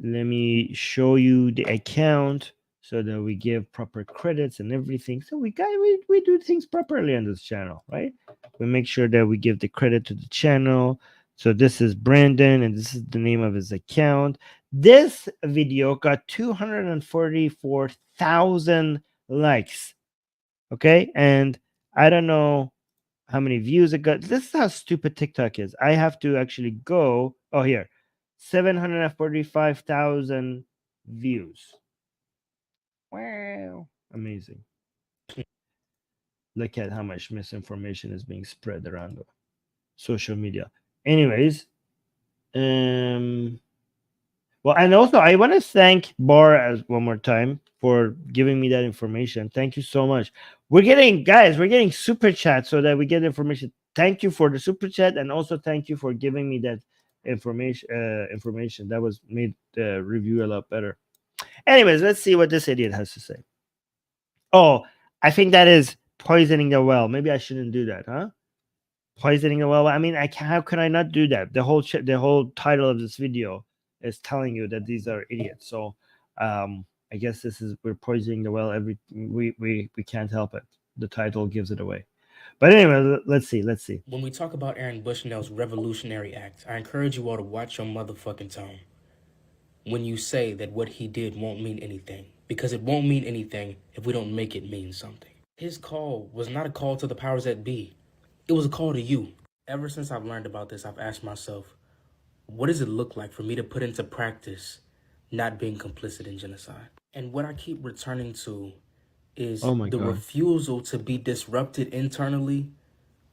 S1: Let me show you the account so that we give proper credits and everything. So we do things properly on this channel, right? We make sure that we give the credit to the channel. So this is Brandon, and this is the name of his account. This video got 244,000 likes. Okay, and I don't know how many views it got. This is how stupid TikTok is. I have to actually go. Oh, here. 745,000 views. Wow. Amazing. Look at how much misinformation is being spread around social media. Anyways, well, and also I want to thank Bar as one more time for giving me that information. Thank you so much. We're getting super chat so that we get information. Thank you for the super chat, and also thank you for giving me that information that was made the review a lot better. Anyways, let's see what this idiot has to say. Oh, I think that is poisoning the well. Maybe I shouldn't do that, huh? Poisoning the well. I mean, how can I not do that? The whole title of this video is telling you that these are idiots. So I guess we're poisoning the well. We can't help it. The title gives it away. But anyway, let's see.
S5: When we talk about Aaron Bushnell's revolutionary act, I encourage you all to watch your motherfucking tone when you say that what he did won't mean anything, because it won't mean anything if we don't make it mean something. His call was not a call to the powers that be. It was a call to you. Ever since I've learned about this, I've asked myself, what does it look like for me to put into practice not being complicit in genocide? And what I keep returning to is
S1: Oh my
S5: the
S1: God.
S5: refusal to be disrupted internally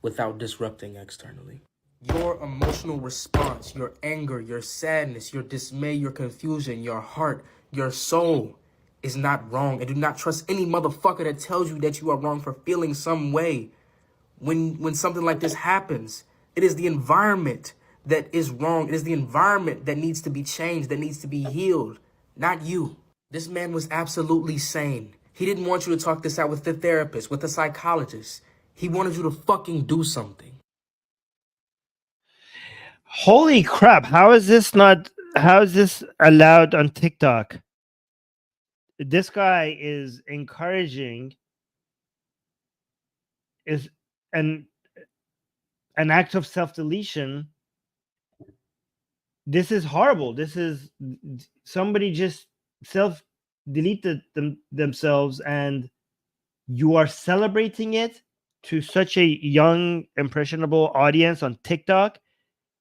S5: without disrupting externally. Your emotional response, your anger, your sadness, your dismay, your confusion, your heart, your soul is not wrong. And do not trust any motherfucker that tells you that you are wrong for feeling some way. When something like this happens, it is the environment that is wrong. It is the environment that needs to be changed, that needs to be healed, not you. This man was absolutely sane. He didn't want you to talk this out with the therapist, with the psychologist. He wanted you to fucking do something.
S1: Holy crap. How is this allowed on TikTok? This guy is encouraging is an act of self-deletion. This is horrible. This is somebody just self-deleted themselves, and you are celebrating it to such a young, impressionable audience on TikTok.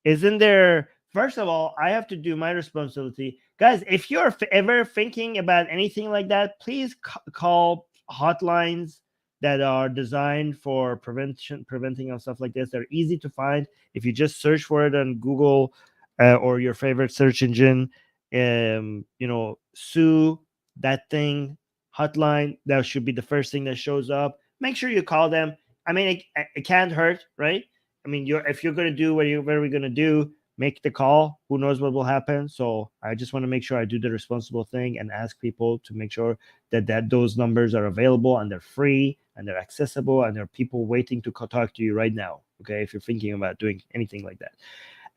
S1: Isn't there? First of all, I have to do my responsibility, guys. If you're ever thinking about anything like that, please call hotlines that are designed for preventing of stuff like this. They're easy to find if you just search for it on Google or your favorite search engine. Sue that thing hotline. That should be the first thing that shows up. Make sure you call them. I mean, it can't hurt, right? I mean, if you're going to do what we're going to do, make the call. Who knows what will happen? So I just want to make sure I do the responsible thing and ask people to make sure that those numbers are available and they're free and they're accessible and there are people waiting to talk to you right now. Okay, if you're thinking about doing anything like that,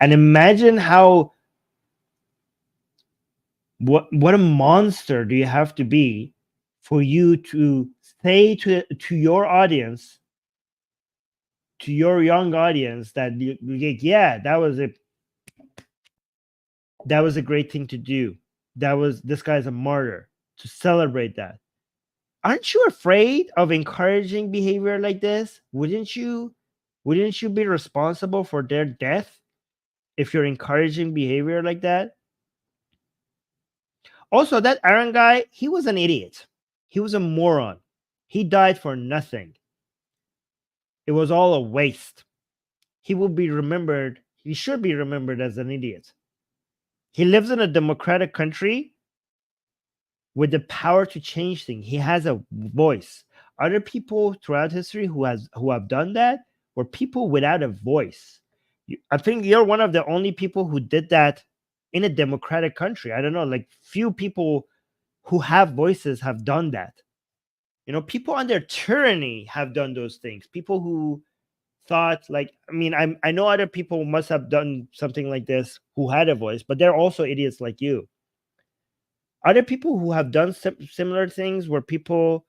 S1: and imagine what a monster do you have to be for you to say to your audience, to your young audience, that yeah, that was a great thing to do. This guy's a martyr, to celebrate that. Aren't you afraid of encouraging behavior like this? Wouldn't you be responsible for their death if you're encouraging behavior like that? Also, that Aaron guy, he was an idiot. He was a moron. He died for nothing. It was all a waste. He should be remembered as an idiot. He lives in a democratic country with the power to change things. He has a voice. Other people throughout history who have done that were people without a voice. I think you're one of the only people who did that in a democratic country. I don't know, like few people who have voices have done that. People under tyranny have done those things. People who thought, like, I know other people must have done something like this who had a voice, but they're also idiots like you. Other people who have done similar things were people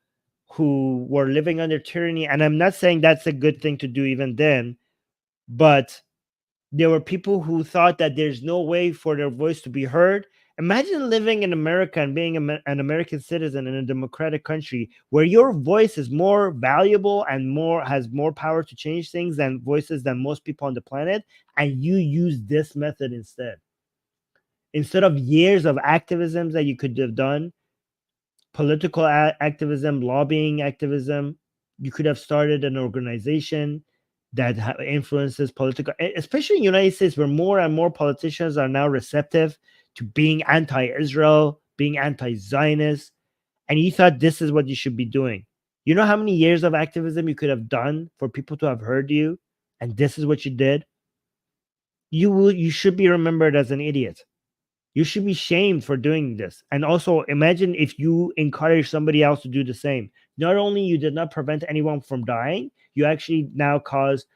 S1: who were living under tyranny, and I'm not saying that's a good thing to do even then, but there were people who thought that there's no way for their voice to be heard. Imagine living in America and being an American citizen in a democratic country where your voice is more valuable and has more power to change things than voices than most people on the planet, and you use this method instead. Instead of years of activism that you could have done, political activism, lobbying activism, you could have started an organization that influences political, especially in the United States, where more and more politicians are now receptive to being anti-Israel, being anti-Zionist, and you thought this is what you should be doing. You know how many years of activism you could have done for people to have heard you, and this is what you did? You should be remembered as an idiot. You should be shamed for doing this. And also, imagine if you encourage somebody else to do the same. Not only you did not prevent anyone from dying, you actually now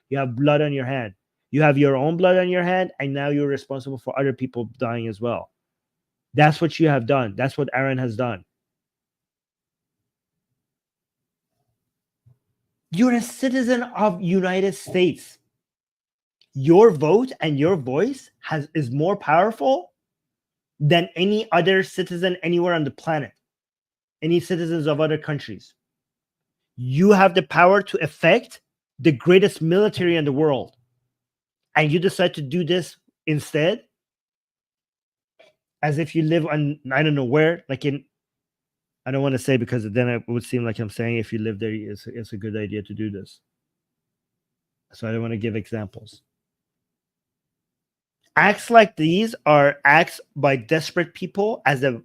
S1: you have blood on your hand. You have your own blood on your hand, and now you're responsible for other people dying as well. That's what you have done. That's what Aaron has done. You're a citizen of United States. Your vote and your voice is more powerful than any other citizen anywhere on the planet, any citizens of other countries. You have the power to affect the greatest military in the world, and you decide to do this instead, as if you live on, I don't know where, like in I don't want to say because then it would seem like I'm saying if you live there, it's a good idea to do this. So I don't want to give examples. Acts like these are acts by desperate people as a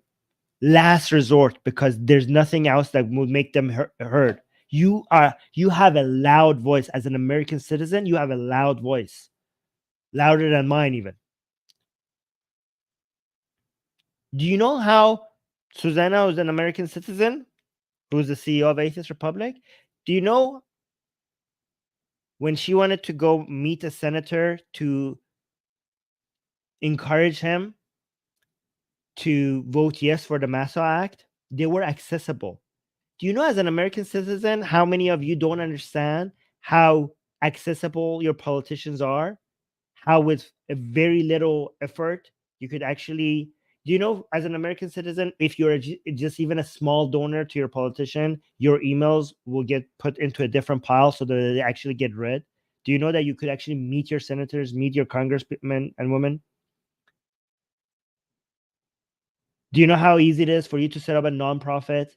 S1: last resort because there's nothing else that would make them heard. You have a loud voice as an American citizen. You have a loud voice, louder than mine even. Do you know how Susanna was an American citizen who's the CEO of Atheist Republic? Do you know when she wanted to go meet a senator to encourage him to vote yes for the Massa Act, they were accessible. Do you know, as an American citizen, how many of you don't understand how accessible your politicians are? How with a very little effort, you could actually, do you know, as an American citizen, if you're just even a small donor to your politician, your emails will get put into a different pile so that they actually get read? Do you know that you could actually meet your senators, meet your congressmen and women? Do you know how easy it is for you to set up a nonprofit?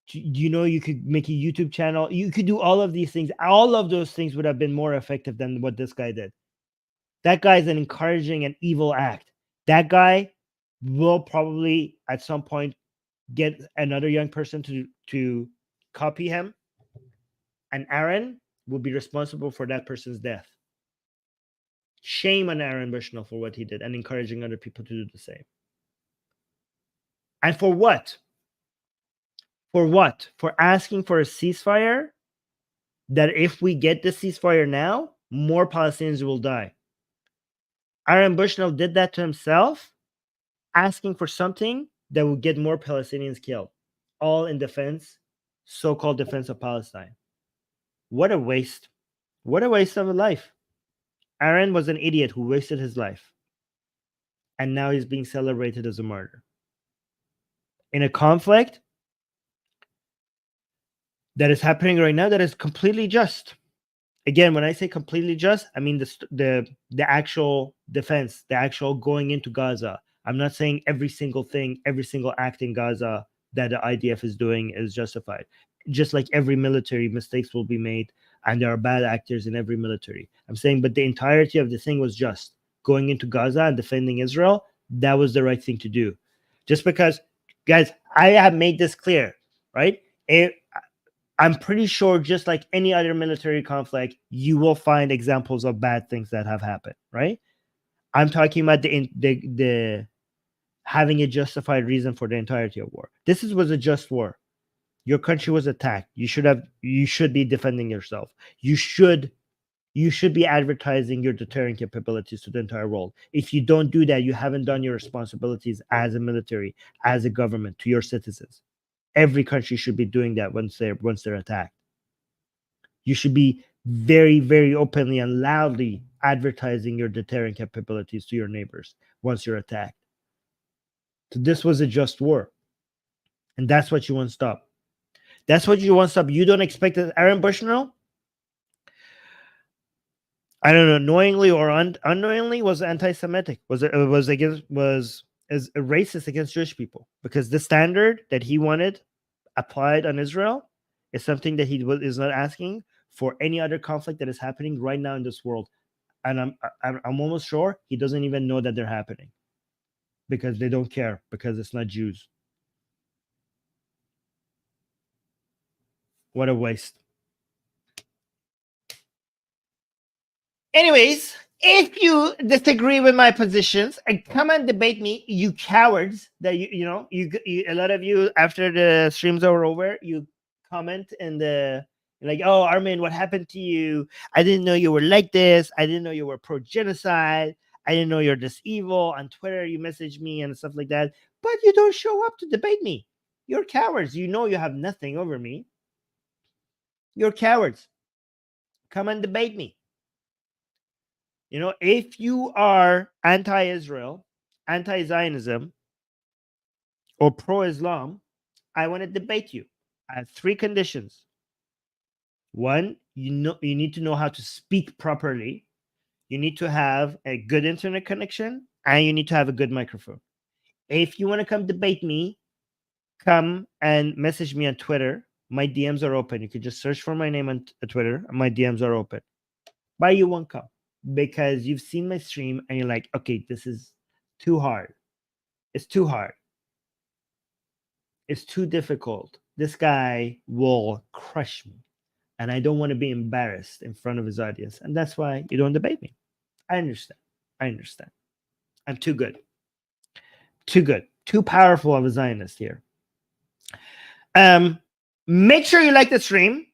S1: Do you know you could make a YouTube channel? You could do all of these things. All of those things would have been more effective than what this guy did. That guy is an encouraging an evil act. That guy will probably at some point get another young person to copy him, and Aaron will be responsible for that person's death. Shame on Aaron Bushnell for what he did and encouraging other people to do the same. And for what? For what? For asking for a ceasefire, that if we get the ceasefire now, more Palestinians will die. Aaron Bushnell did that to himself, asking for something that would get more Palestinians killed, all in defense, so-called defense of Palestine. What a waste. What a waste of a life. Aaron was an idiot who wasted his life. And now he's being celebrated as a martyr. In a conflict that is happening right now that is completely just. Again, when I say completely just, I mean the actual defense, the actual going into Gaza. I'm not saying every single thing, every single act in Gaza that the IDF is doing is justified. Just like every military, mistakes will be made, and there are bad actors in every military. I'm saying, but the entirety of the thing was just. Going into Gaza and defending Israel, that was the right thing to do. Just because, guys, I have made this clear, right? I'm pretty sure, just like any other military conflict, you will find examples of bad things that have happened, right? I'm talking about the having a justified reason for the entirety of war. This was a just war. Your country was attacked. You should be defending yourself. You should be advertising your deterrent capabilities to the entire world. If you don't do that, you haven't done your responsibilities as a military, as a government, to your citizens. Every country should be doing that once they're attacked. You should be very, very openly and loudly advertising your deterrent capabilities to your neighbors once you're attacked. So this was a just war. And that's what you want to stop. That's what you want to stop. You don't expect that Aaron Bushnell, I don't know, knowingly or unknowingly, was anti-Semitic, was racist against Jewish people, because the standard that he wanted applied on Israel is something that he is not asking for any other conflict that is happening right now in this world. And I'm almost sure he doesn't even know that they're happening, because they don't care, because it's not Jews. What a waste. Anyways, if you disagree with my positions, come and debate me, you cowards. That you a lot of you, after the streams are over, you comment in the like, "Oh, Armin, what happened to you? I didn't know you were like this. I didn't know you were pro-genocide. I didn't know you're this evil." On Twitter, you message me and stuff like that, but you don't show up to debate me. You're cowards. You know you have nothing over me. You're cowards. Come and debate me. If you are anti-Israel, anti-Zionism, or pro-Islam, I want to debate you. I have 3 conditions. 1, you need to know how to speak properly. You need to have a good internet connection, and you need to have a good microphone. If you want to come debate me, come and message me on Twitter. My DMs are open. You can just search for my name on Twitter. My DMs are open. Buy you one cup because you've seen my stream and you're like, okay, this is too hard. It's too hard. It's too difficult. This guy will crush me. And I don't want to be embarrassed in front of his audience. And that's why you don't debate me. I understand. I understand. I'm too good. Too good. Too powerful of a Zionist here. Make sure you like the stream.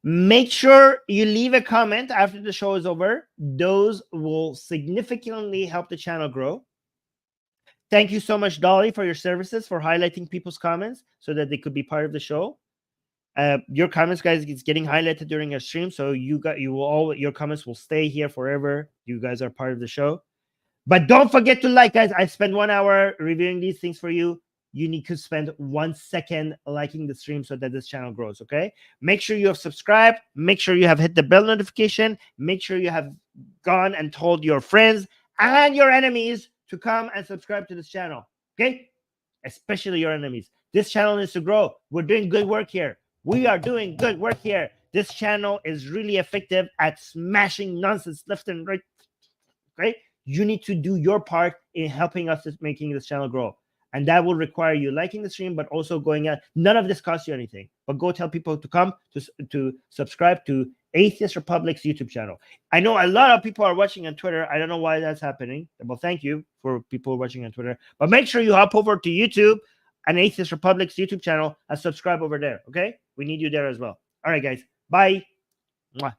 S1: Make sure you leave a comment after the show is over. Those will significantly help the channel grow. Thank you so much, Dolly, for your services, for highlighting people's comments so that they could be part of the show. Your comments, guys, is getting highlighted during our stream, so your comments will stay here forever. You guys are part of the show. But don't forget to like, guys. I spent 1 hour reviewing these things for you. You need to spend 1 second liking the stream so that this channel grows, okay? Make sure you have subscribed. Make sure you have hit the bell notification. Make sure you have gone and told your friends and your enemies to come and subscribe to this channel, okay? Especially your enemies. This channel needs to grow. We're doing good work here. We are doing good work here. This channel is really effective at smashing nonsense left and right, okay? You need to do your part in helping us making this channel grow. And that will require you liking the stream, but also going out. None of this costs you anything. But go tell people to come to subscribe to Atheist Republic's YouTube channel. I know a lot of people are watching on Twitter. I don't know why that's happening. Well, thank you for people watching on Twitter. But make sure you hop over to YouTube and Atheist Republic's YouTube channel and subscribe over there, okay? We need you there as well. All right, guys. Bye. Mwah.